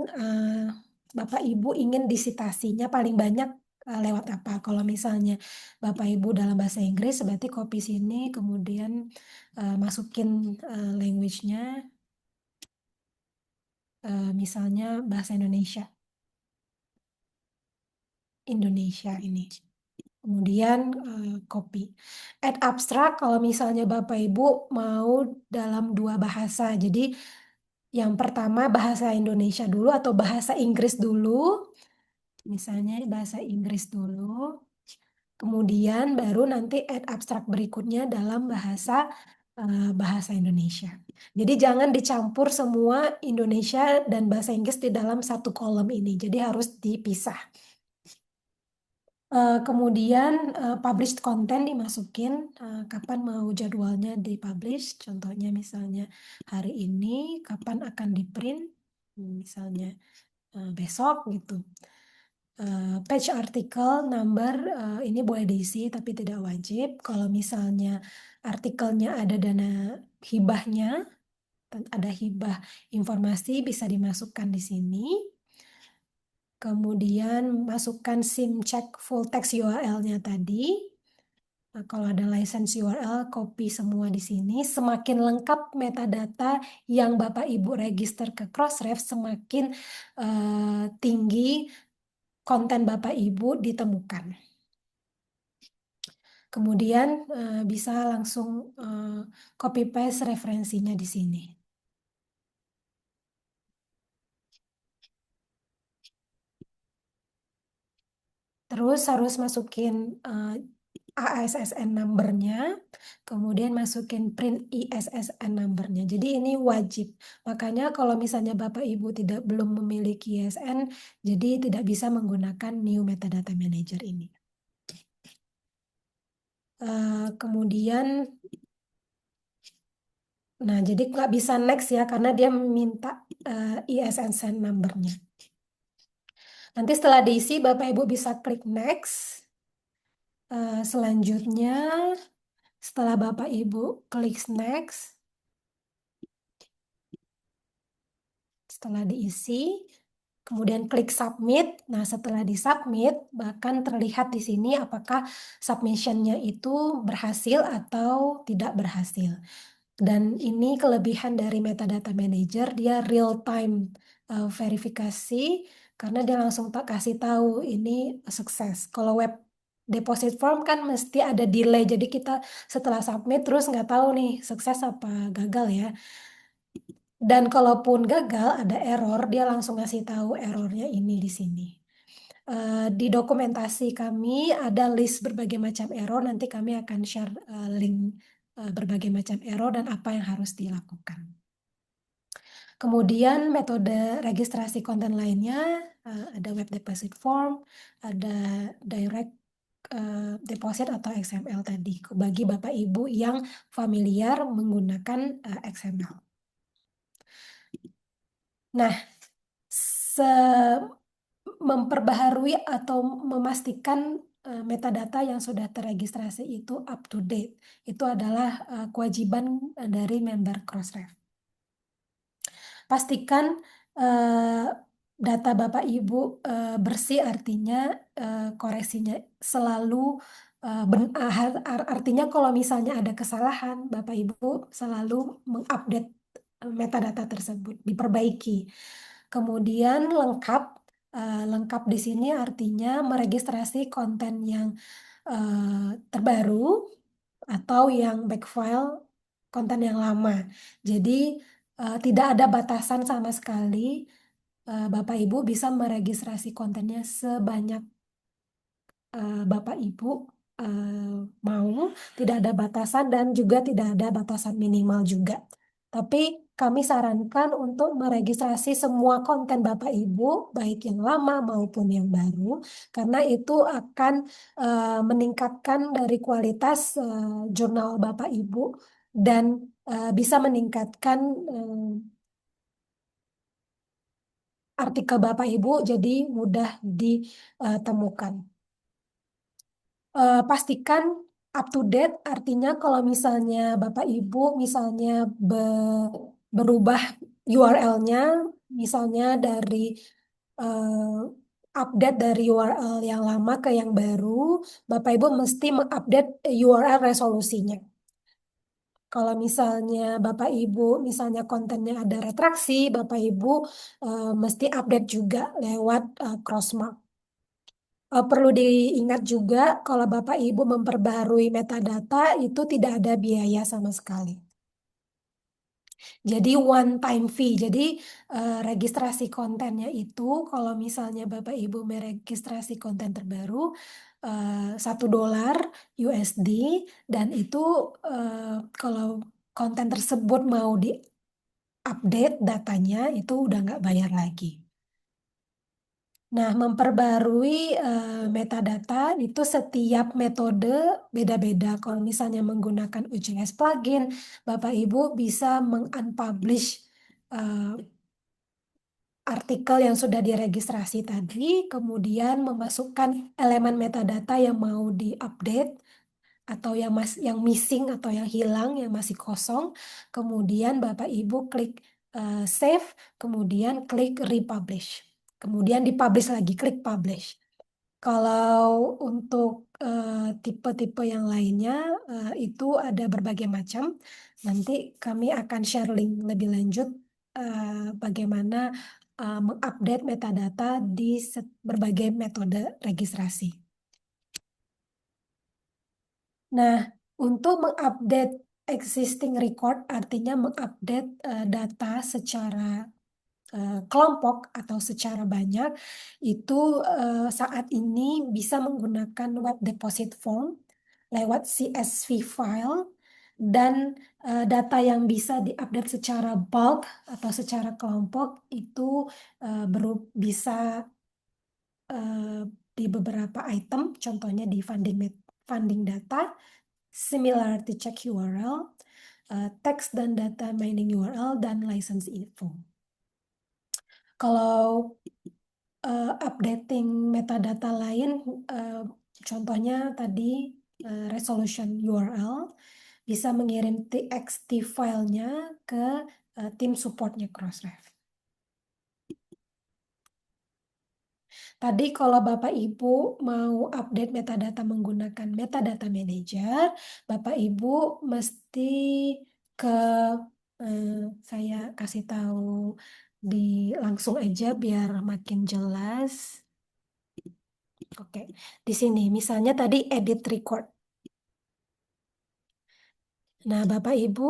Bapak Ibu ingin disitasinya paling banyak lewat apa. Kalau misalnya Bapak Ibu dalam bahasa Inggris berarti copy sini kemudian masukin language-nya, misalnya bahasa Indonesia ini. Kemudian copy. Add abstract kalau misalnya Bapak Ibu mau dalam 2 bahasa. Jadi yang pertama bahasa Indonesia dulu atau bahasa Inggris dulu. Misalnya bahasa Inggris dulu. Kemudian baru nanti add abstract berikutnya dalam bahasa Indonesia. Jadi jangan dicampur semua Indonesia dan bahasa Inggris di dalam satu kolom ini. Jadi harus dipisah. Kemudian published content dimasukin, kapan mau jadwalnya dipublish, contohnya misalnya hari ini, kapan akan di-print, misalnya besok gitu. Page article number ini boleh diisi tapi tidak wajib. Kalau misalnya artikelnya ada dana hibahnya, ada hibah informasi bisa dimasukkan di sini. Kemudian masukkan SIM check full text URL-nya tadi. Kalau ada license URL, copy semua di sini. Semakin lengkap metadata yang Bapak Ibu register ke Crossref, semakin tinggi konten Bapak Ibu ditemukan. Kemudian bisa langsung copy paste referensinya di sini. Terus harus masukin ASSN number-nya, kemudian masukin print ISSN number-nya. Jadi ini wajib. Makanya kalau misalnya Bapak Ibu belum memiliki ISN, jadi tidak bisa menggunakan New Metadata Manager ini. Kemudian, nah jadi nggak bisa next ya, karena dia minta ISSN number-nya. Nanti setelah diisi, Bapak Ibu bisa klik next. Selanjutnya, setelah Bapak Ibu klik next, setelah diisi, kemudian klik submit. Nah, setelah disubmit, bahkan terlihat di sini apakah submissionnya itu berhasil atau tidak berhasil. Dan ini kelebihan dari Metadata Manager, dia real time verifikasi, karena dia langsung kasih tahu ini sukses. Kalau web deposit form kan mesti ada delay, jadi kita setelah submit terus nggak tahu nih sukses apa gagal ya. Dan kalaupun gagal ada error, dia langsung ngasih tahu errornya ini di sini. Di dokumentasi kami ada list berbagai macam error, nanti kami akan share link berbagai macam error dan apa yang harus dilakukan. Kemudian metode registrasi konten lainnya, ada web deposit form, ada direct deposit atau XML tadi, bagi Bapak Ibu yang familiar menggunakan XML. Nah, memperbaharui atau memastikan metadata yang sudah terregistrasi itu up to date. Itu adalah kewajiban dari member Crossref. Pastikan data Bapak Ibu bersih, artinya koreksinya selalu artinya kalau misalnya ada kesalahan, Bapak Ibu selalu mengupdate metadata tersebut, diperbaiki. Kemudian lengkap di sini artinya meregistrasi konten yang terbaru atau yang back file konten yang lama. Jadi tidak ada batasan sama sekali Bapak Ibu bisa meregistrasi kontennya sebanyak Bapak Ibu mau, tidak ada batasan dan juga tidak ada batasan minimal juga. Tapi kami sarankan untuk meregistrasi semua konten Bapak Ibu, baik yang lama maupun yang baru, karena itu akan meningkatkan dari kualitas jurnal Bapak Ibu dan bisa meningkatkan artikel Bapak Ibu jadi mudah ditemukan. Pastikan up to date, artinya kalau misalnya Bapak Ibu misalnya berubah URL-nya, misalnya dari update dari URL yang lama ke yang baru, Bapak Ibu mesti mengupdate URL resolusinya. Kalau misalnya Bapak Ibu misalnya kontennya ada retraksi, Bapak Ibu mesti update juga lewat Crossmark. Perlu diingat juga kalau Bapak Ibu memperbaharui metadata itu tidak ada biaya sama sekali. Jadi one time fee. Jadi registrasi kontennya itu kalau misalnya Bapak Ibu meregistrasi konten terbaru $1 USD dan itu kalau konten tersebut mau diupdate datanya itu udah nggak bayar lagi. Nah, memperbarui metadata itu setiap metode beda-beda. Kalau misalnya menggunakan UJS plugin, Bapak Ibu bisa mengunpublish artikel yang sudah diregistrasi tadi, kemudian memasukkan elemen metadata yang mau diupdate atau yang missing atau yang hilang, yang masih kosong. Kemudian Bapak Ibu klik save, kemudian klik republish. Kemudian dipublish lagi, klik publish. Kalau untuk tipe-tipe yang lainnya itu ada berbagai macam. Nanti kami akan share link lebih lanjut bagaimana mengupdate metadata di berbagai metode registrasi. Nah, untuk mengupdate existing record artinya mengupdate data secara kelompok atau secara banyak itu saat ini bisa menggunakan web deposit form lewat CSV file dan data yang bisa diupdate secara bulk atau secara kelompok itu bisa di beberapa item, contohnya di funding data, similarity check URL, text dan data mining URL, dan license info. Kalau updating metadata lain, contohnya tadi resolution URL, bisa mengirim TXT filenya ke tim supportnya Crossref. Tadi kalau Bapak Ibu mau update metadata menggunakan metadata manager, Bapak Ibu mesti ke saya kasih tahu di langsung aja biar makin jelas. Oke, di sini misalnya tadi edit record. Nah, Bapak Ibu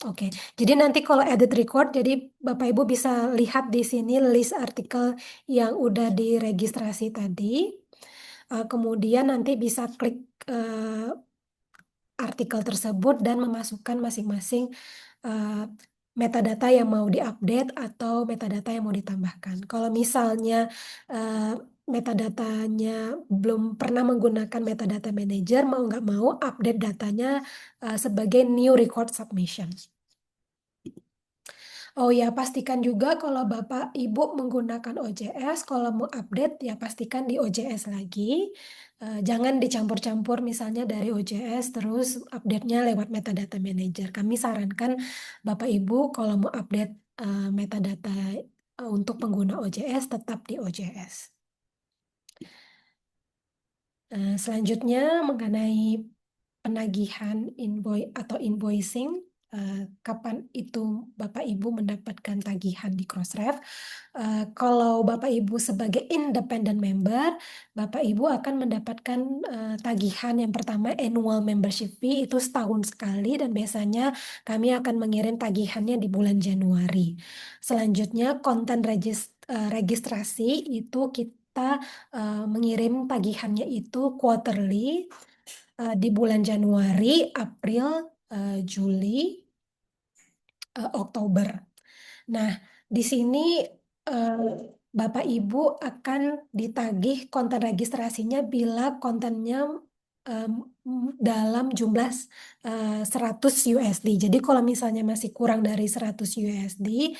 oke. Jadi nanti kalau edit record, jadi Bapak Ibu bisa lihat di sini list artikel yang udah diregistrasi tadi. Kemudian nanti bisa klik artikel tersebut dan memasukkan masing-masing metadata yang mau diupdate atau metadata yang mau ditambahkan. Kalau misalnya metadatanya belum pernah menggunakan metadata manager, mau nggak mau update datanya sebagai new record submission. Oh ya, pastikan juga kalau Bapak Ibu menggunakan OJS, kalau mau update ya pastikan di OJS lagi. Jangan dicampur-campur misalnya dari OJS terus update-nya lewat metadata manager. Kami sarankan Bapak Ibu kalau mau update metadata untuk pengguna OJS tetap di OJS. Selanjutnya mengenai penagihan invoice atau invoicing. kapan itu Bapak Ibu mendapatkan tagihan di Crossref. Kalau Bapak Ibu sebagai independent member, Bapak Ibu akan mendapatkan tagihan yang pertama annual membership fee itu setahun sekali dan biasanya kami akan mengirim tagihannya di bulan Januari. Selanjutnya konten registrasi itu kita mengirim tagihannya itu quarterly di bulan Januari, April, Juli, Oktober. Nah, di sini eh, Bapak Ibu akan ditagih konten registrasinya bila kontennya em, dalam jumlah 100 USD. Jadi kalau misalnya masih kurang dari 100 USD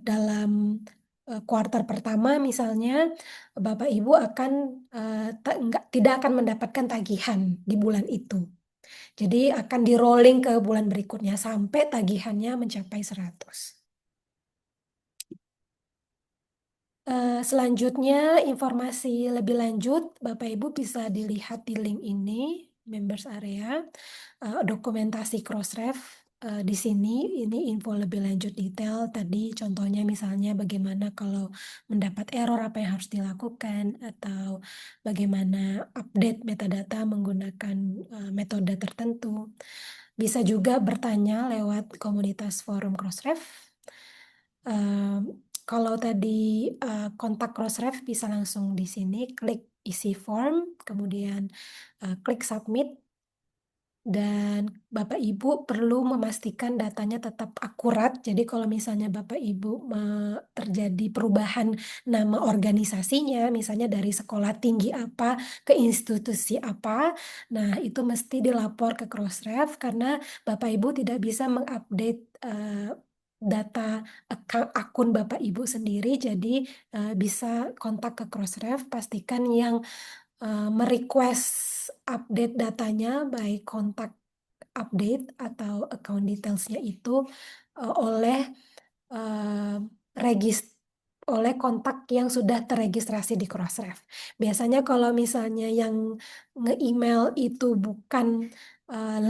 dalam kuartal pertama misalnya Bapak Ibu akan tidak akan mendapatkan tagihan di bulan itu. Jadi akan di rolling ke bulan berikutnya sampai tagihannya mencapai 100. Selanjutnya, informasi lebih lanjut, Bapak Ibu bisa dilihat di link ini, members area, dokumentasi Crossref. Di sini, ini info lebih lanjut detail. Tadi contohnya misalnya bagaimana kalau mendapat error apa yang harus dilakukan, atau bagaimana update metadata menggunakan metode tertentu. Bisa juga bertanya lewat komunitas forum Crossref. Kalau tadi kontak Crossref bisa langsung di sini, klik isi form, kemudian klik submit, dan Bapak Ibu perlu memastikan datanya tetap akurat. Jadi kalau misalnya Bapak Ibu terjadi perubahan nama organisasinya, misalnya dari sekolah tinggi apa ke institusi apa, nah itu mesti dilapor ke Crossref karena Bapak Ibu tidak bisa mengupdate data akun Bapak Ibu sendiri. Jadi bisa kontak ke Crossref, pastikan yang merequest update datanya baik kontak update atau account detailsnya itu oleh eh, regis oleh kontak yang sudah terregistrasi di Crossref. Biasanya kalau misalnya yang nge-email itu bukan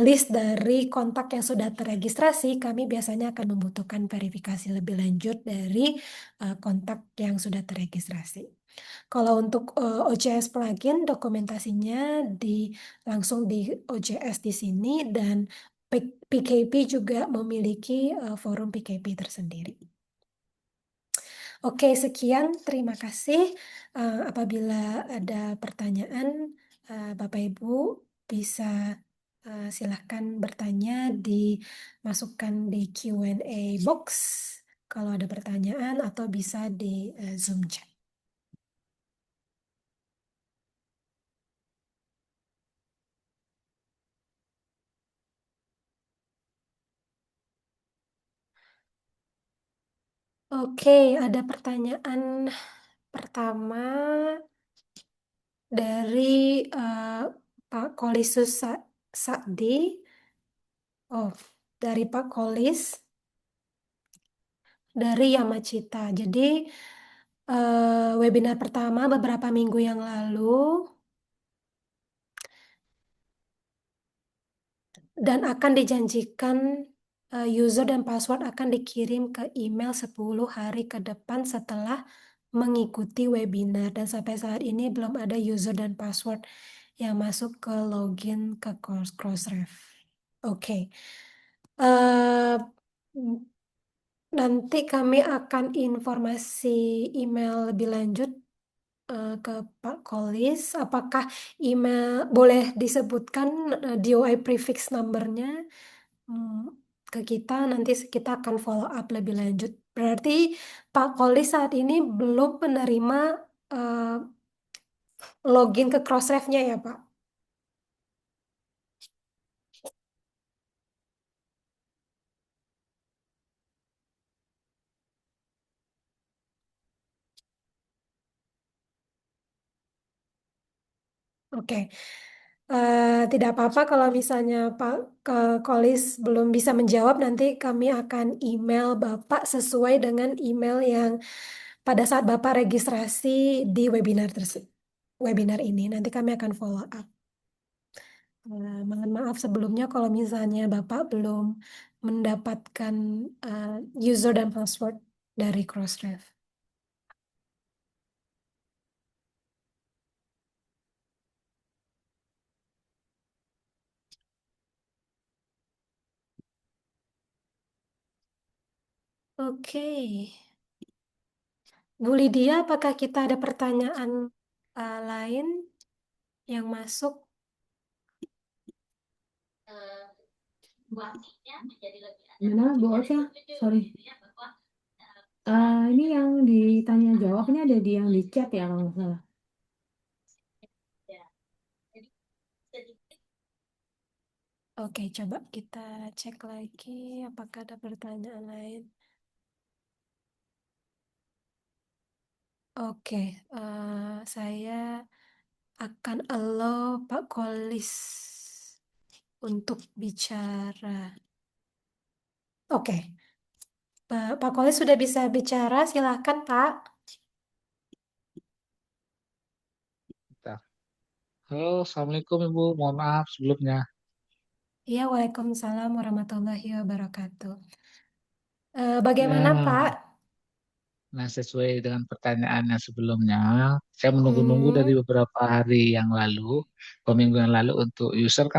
list dari kontak yang sudah terregistrasi, kami biasanya akan membutuhkan verifikasi lebih lanjut dari kontak yang sudah terregistrasi. Kalau untuk OJS plugin dokumentasinya langsung di OJS di sini dan PKP juga memiliki forum PKP tersendiri. Oke, sekian. Terima kasih. Apabila ada pertanyaan, Bapak Ibu bisa silahkan bertanya, dimasukkan di Q&A box kalau ada pertanyaan atau bisa di Zoom chat. Oke, ada pertanyaan pertama dari Pak Kolisus Sakdi. Oh, dari Pak Kolis dari Yamacita. Jadi webinar pertama beberapa minggu yang lalu dan akan dijanjikan user dan password akan dikirim ke email 10 hari ke depan setelah mengikuti webinar dan sampai saat ini belum ada user dan password yang masuk ke login ke Crossref. Oke. Eh, Nanti kami akan informasi email lebih lanjut ke Pak Kolis. Apakah email boleh disebutkan DOI prefix numbernya ke kita? Nanti kita akan follow up lebih lanjut. Berarti Pak Kolis saat ini belum menerima eh, login ke Crossref-nya ya, Pak? Oke. Tidak apa-apa kalau misalnya Pak Kolis belum bisa menjawab, nanti kami akan email Bapak sesuai dengan email yang pada saat Bapak registrasi di webinar ini. Nanti kami akan follow up. Mohon maaf sebelumnya kalau misalnya Bapak belum mendapatkan user dan password dari Crossref. Oke, Bu Lydia, apakah kita ada pertanyaan lain yang masuk? Mana Bu Ocha? Sorry. Ini yang ditanya jawab ini ada di yang di chat ya kalau nggak salah. Oke, coba kita cek lagi apakah ada pertanyaan lain. Oke, saya akan allow Pak Kolis untuk bicara. Oke, Pak Kolis sudah bisa bicara, silakan Pak. Bentar. Halo, Assalamualaikum Ibu. Mohon maaf sebelumnya. Iya, Waalaikumsalam warahmatullahi wabarakatuh. Bagaimana Pak? Ya, nah sesuai dengan pertanyaan yang sebelumnya, saya menunggu-nunggu dari Hmm, beberapa hari yang lalu, beberapa minggu yang lalu untuk user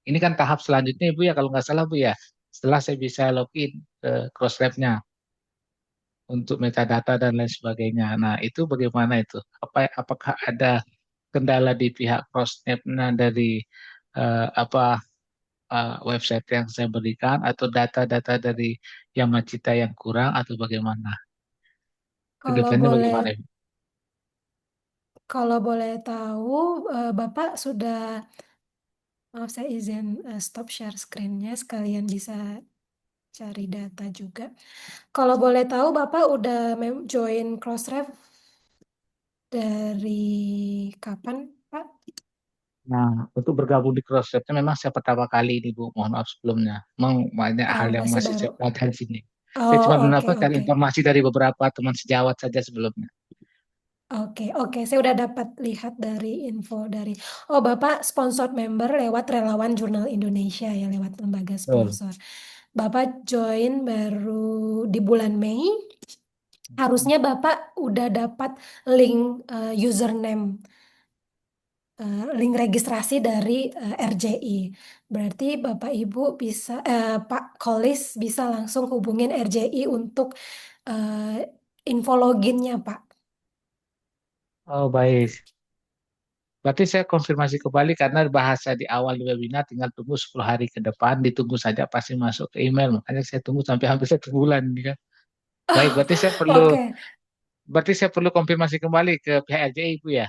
ini kan tahap selanjutnya Ibu ya kalau nggak salah Bu ya. Setelah saya bisa login ke Crossref-nya untuk metadata dan lain sebagainya. Nah itu bagaimana itu? Apakah ada kendala di pihak Crossref-nya dari website yang saya berikan atau data-data dari Yamachita yang kurang atau bagaimana? kalau Kedepannya boleh bagaimana, Ibu? kalau boleh tahu, Bapak sudah, maaf saya izin stop share screen-nya sekalian bisa cari data juga. Kalau boleh tahu Bapak udah join Crossref dari kapan, Pak? Nah, untuk bergabung di CrossFit memang saya pertama kali ini, Bu. Mohon maaf sebelumnya. Memang banyak hal yang Masih masih baru. saya pelajari di sini. Saya Oh, cuma oke, mendapatkan oke. informasi dari beberapa teman sejawat saja sebelumnya. Oke, oke. Saya udah dapat lihat dari info dari. Oh, Bapak sponsored member lewat Relawan Jurnal Indonesia ya, lewat lembaga Betul. sponsor. Bapak join baru di bulan Mei. Harusnya Bapak udah dapat link username, link registrasi dari RJI. Berarti Bapak Ibu bisa, Pak Kolis bisa langsung hubungin RJI untuk info loginnya, Pak. Oh, baik. Berarti saya konfirmasi kembali karena bahasa di awal di webinar tinggal tunggu 10 hari ke depan, ditunggu saja pasti masuk ke email. Makanya saya tunggu sampai hampir 1 bulan ini kan. Baik, Oke. berarti saya perlu konfirmasi kembali ke pihak LJI, Bu ya.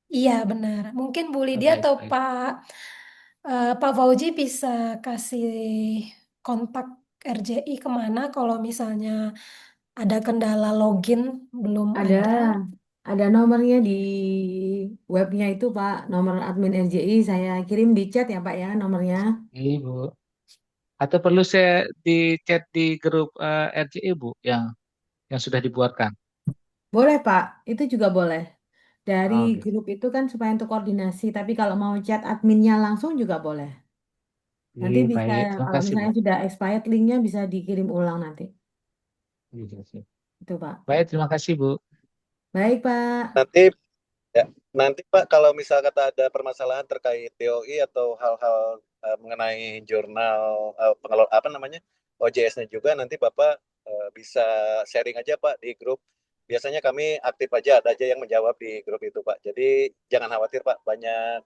Iya benar. Mungkin Bu Oh, Lydia baik, atau baik. Pak Fauji bisa kasih kontak RJI kemana kalau misalnya ada kendala login belum Ada ada. ada nomornya di webnya itu Pak, nomor admin RJI saya kirim di chat ya Pak ya nomornya. Ibu. Atau perlu saya di chat di grup RJI, Bu, yang sudah dibuatkan. Boleh Pak, itu juga boleh. Dari Oh, gitu. grup itu kan supaya untuk koordinasi, tapi kalau mau chat adminnya langsung juga boleh. Nanti bisa, Baik. Terima kalau kasih, Bu. misalnya sudah expired linknya bisa dikirim ulang nanti. Iya, sih. Itu Pak. Baik, terima kasih, Bu. Baik Pak. Nanti ya, nanti Pak kalau misal kata ada permasalahan terkait DOI atau hal-hal mengenai jurnal pengelola apa namanya OJS-nya juga nanti Bapak bisa sharing aja Pak di grup. Biasanya kami aktif aja, ada aja yang menjawab di grup itu Pak. Jadi jangan khawatir Pak, banyak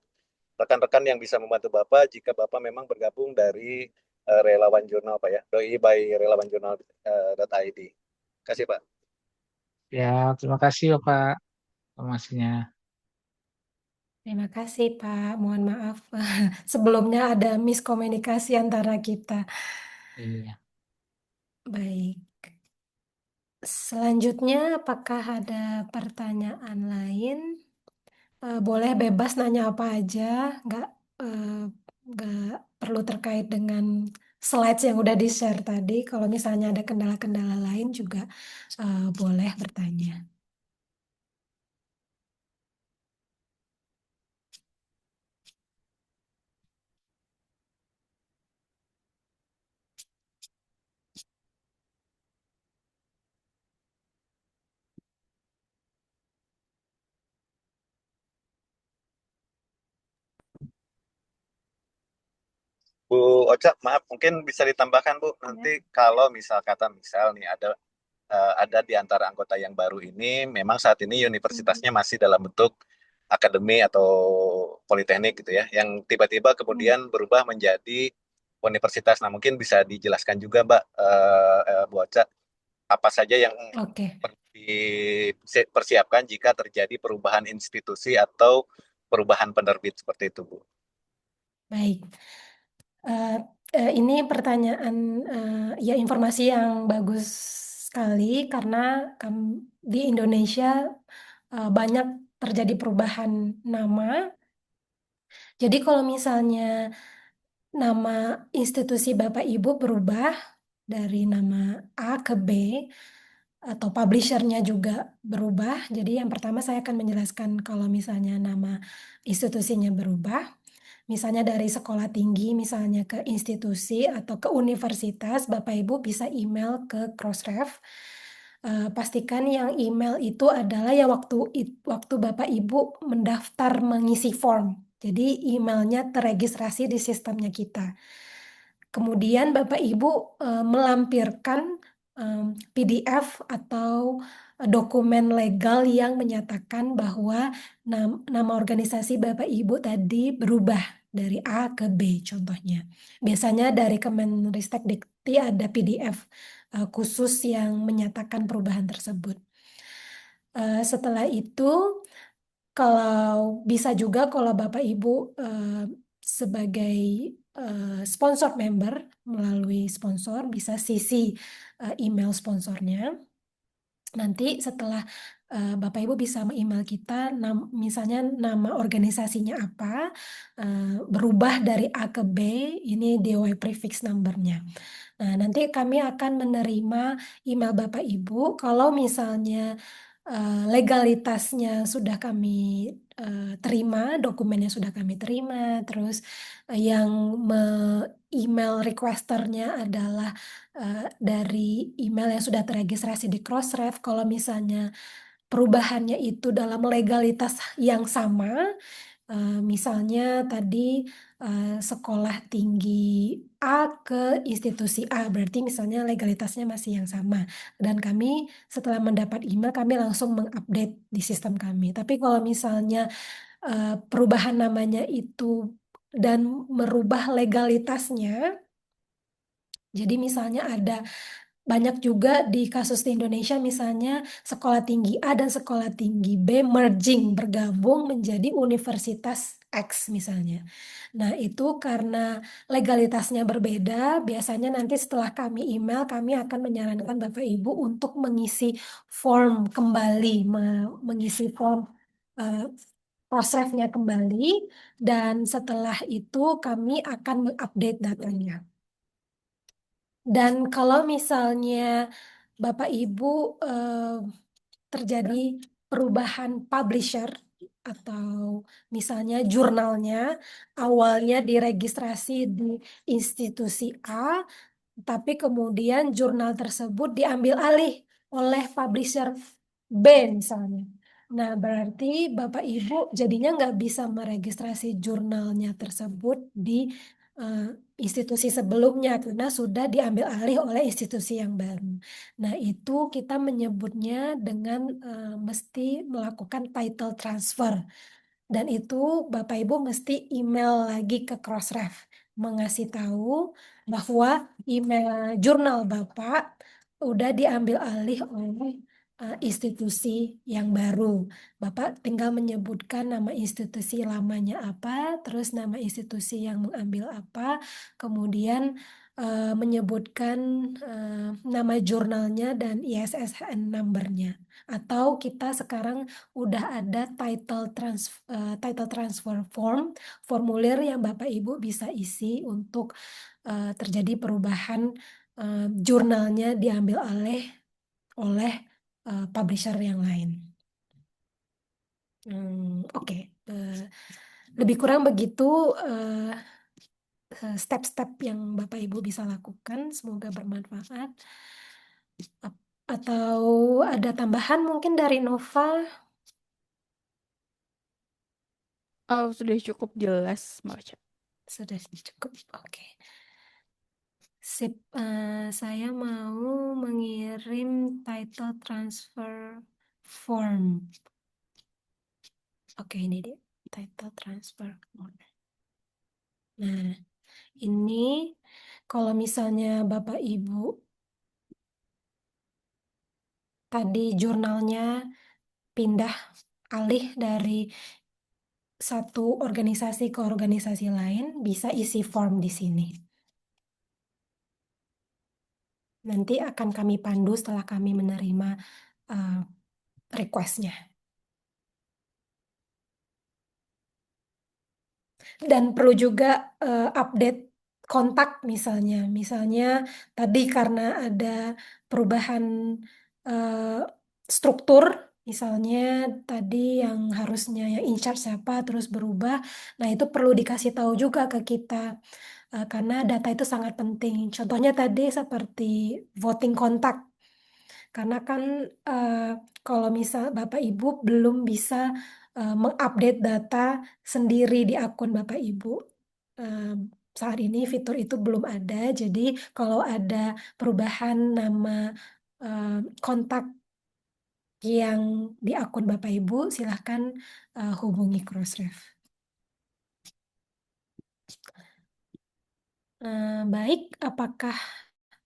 rekan-rekan yang bisa membantu Bapak jika Bapak memang bergabung dari relawan jurnal Pak ya. Doi by relawan jurnal .id. Kasih Pak. Ya, terima kasih, Bapak, informasinya. Terima kasih Pak. Mohon maaf sebelumnya ada miskomunikasi antara kita. Iya. Baik. Selanjutnya, apakah ada pertanyaan lain? Boleh bebas nanya apa aja, nggak eh, nggak perlu terkait dengan slides yang udah di-share tadi. Kalau misalnya ada kendala-kendala lain juga boleh bertanya. Bu Oca, maaf mungkin bisa ditambahkan Bu, nanti kalau misal nih ada di antara anggota yang baru ini memang saat ini universitasnya masih dalam bentuk akademi atau politeknik gitu ya, yang tiba-tiba kemudian berubah menjadi universitas. Nah, mungkin bisa dijelaskan juga Mbak Bu Oca, apa saja yang Oke. perlu dipersiapkan jika terjadi perubahan institusi atau perubahan penerbit seperti itu, Bu. Baik. Ini pertanyaan, ya informasi yang bagus sekali karena di Indonesia banyak terjadi perubahan nama. Jadi kalau misalnya nama institusi Bapak Ibu berubah dari nama A ke B atau publishernya juga berubah. Jadi yang pertama saya akan menjelaskan kalau misalnya nama institusinya berubah. Misalnya dari sekolah tinggi, misalnya ke institusi atau ke universitas, Bapak Ibu bisa email ke Crossref. Pastikan yang email itu adalah ya waktu Bapak Ibu mendaftar mengisi form. Jadi emailnya terregistrasi di sistemnya kita. Kemudian Bapak Ibu melampirkan PDF atau dokumen legal yang menyatakan bahwa nama organisasi Bapak Ibu tadi berubah dari A ke B contohnya. Biasanya dari Kemenristek-Dikti ada PDF khusus yang menyatakan perubahan tersebut. Setelah itu, kalau bisa juga kalau Bapak Ibu sebagai sponsor member melalui sponsor bisa CC email sponsornya. Nanti setelah Bapak Ibu bisa email kita, misalnya nama organisasinya apa, berubah dari A ke B, ini DOI prefix numbernya. Nah, nanti kami akan menerima email Bapak Ibu kalau misalnya legalitasnya sudah kami terima, dokumennya sudah kami terima, terus yang email requesternya adalah dari email yang sudah terregistrasi di Crossref. Kalau misalnya perubahannya itu dalam legalitas yang sama, misalnya tadi sekolah tinggi A ke institusi A, berarti misalnya legalitasnya masih yang sama. Dan kami setelah mendapat email, kami langsung mengupdate di sistem kami. Tapi kalau misalnya perubahan namanya itu dan merubah legalitasnya, jadi misalnya ada banyak juga di kasus di Indonesia misalnya sekolah tinggi A dan sekolah tinggi B merging, bergabung menjadi Universitas X misalnya. Nah itu karena legalitasnya berbeda, biasanya nanti setelah kami email, kami akan menyarankan Bapak Ibu untuk mengisi form kembali, mengisi form Crossref-nya kembali, dan setelah itu kami akan mengupdate datanya. Dan kalau misalnya Bapak Ibu terjadi perubahan publisher atau misalnya jurnalnya awalnya diregistrasi di institusi A, tapi kemudian jurnal tersebut diambil alih oleh publisher B misalnya. Nah, berarti Bapak Ibu jadinya nggak bisa meregistrasi jurnalnya tersebut di institusi sebelumnya karena sudah diambil alih oleh institusi yang baru. Nah, itu kita menyebutnya dengan mesti melakukan title transfer. Dan itu Bapak Ibu mesti email lagi ke Crossref mengasih tahu bahwa email jurnal Bapak udah diambil alih oleh institusi yang baru. Bapak tinggal menyebutkan nama institusi lamanya apa, terus nama institusi yang mengambil apa, kemudian menyebutkan nama jurnalnya dan ISSN numbernya. Atau kita sekarang udah ada title transfer form, formulir yang Bapak Ibu bisa isi untuk terjadi perubahan jurnalnya diambil oleh publisher yang lain. Oke. Lebih kurang begitu step-step yang Bapak Ibu bisa lakukan. Semoga bermanfaat. Atau ada tambahan mungkin dari Nova? Oh, sudah cukup jelas, Mbak Ocha. Sudah cukup. Oke. Sip. Saya mau mengirim title transfer form. Oke, ini dia. Title transfer form. Nah, ini kalau misalnya Bapak Ibu tadi jurnalnya pindah alih dari satu organisasi ke organisasi lain, bisa isi form di sini. Nanti akan kami pandu setelah kami menerima request-nya. Dan perlu juga update kontak misalnya. Misalnya tadi karena ada perubahan struktur, misalnya tadi yang harusnya yang in charge siapa terus berubah. Nah, itu perlu dikasih tahu juga ke kita karena data itu sangat penting. Contohnya tadi seperti voting kontak. Karena kan kalau misal Bapak Ibu belum bisa mengupdate data sendiri di akun Bapak Ibu. Saat ini fitur itu belum ada, jadi kalau ada perubahan nama kontak yang di akun Bapak Ibu, silahkan hubungi Crossref. Baik, apakah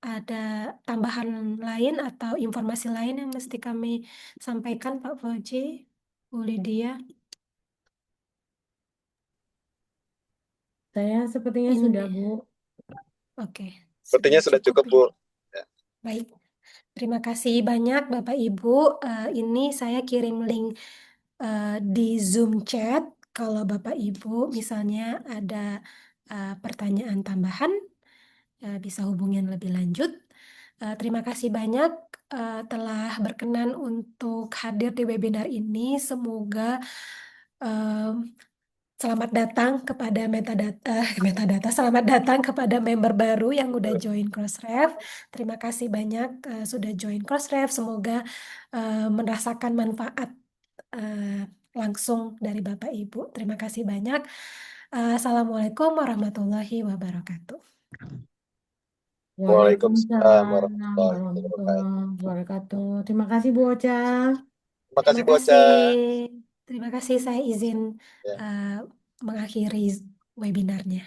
ada tambahan lain atau informasi lain yang mesti kami sampaikan, Pak Fauzi, Bu Lydia? Saya sepertinya Ini. sudah, Bu. Oke, Sepertinya sudah cukup, Bu. Ya. Baik, terima kasih banyak Bapak Ibu. Ini saya kirim link di Zoom chat. Kalau Bapak Ibu misalnya ada pertanyaan tambahan, bisa hubungan lebih lanjut. Terima kasih banyak telah berkenan untuk hadir di webinar ini. Semoga selamat datang kepada metadata. Selamat datang kepada member baru yang udah join Crossref. Terima kasih banyak sudah join Crossref. Semoga merasakan manfaat langsung dari Bapak Ibu. Terima kasih banyak. Assalamualaikum warahmatullahi wabarakatuh. Waalaikumsalam Waalaikumsalam warahmatullahi warahmatullahi wabarakatuh. wabarakatuh. Terima kasih, Bu Ocha. Terima kasih, Terima Bu Ocha. kasih. Terima kasih. Saya izin Ya. mengakhiri webinarnya.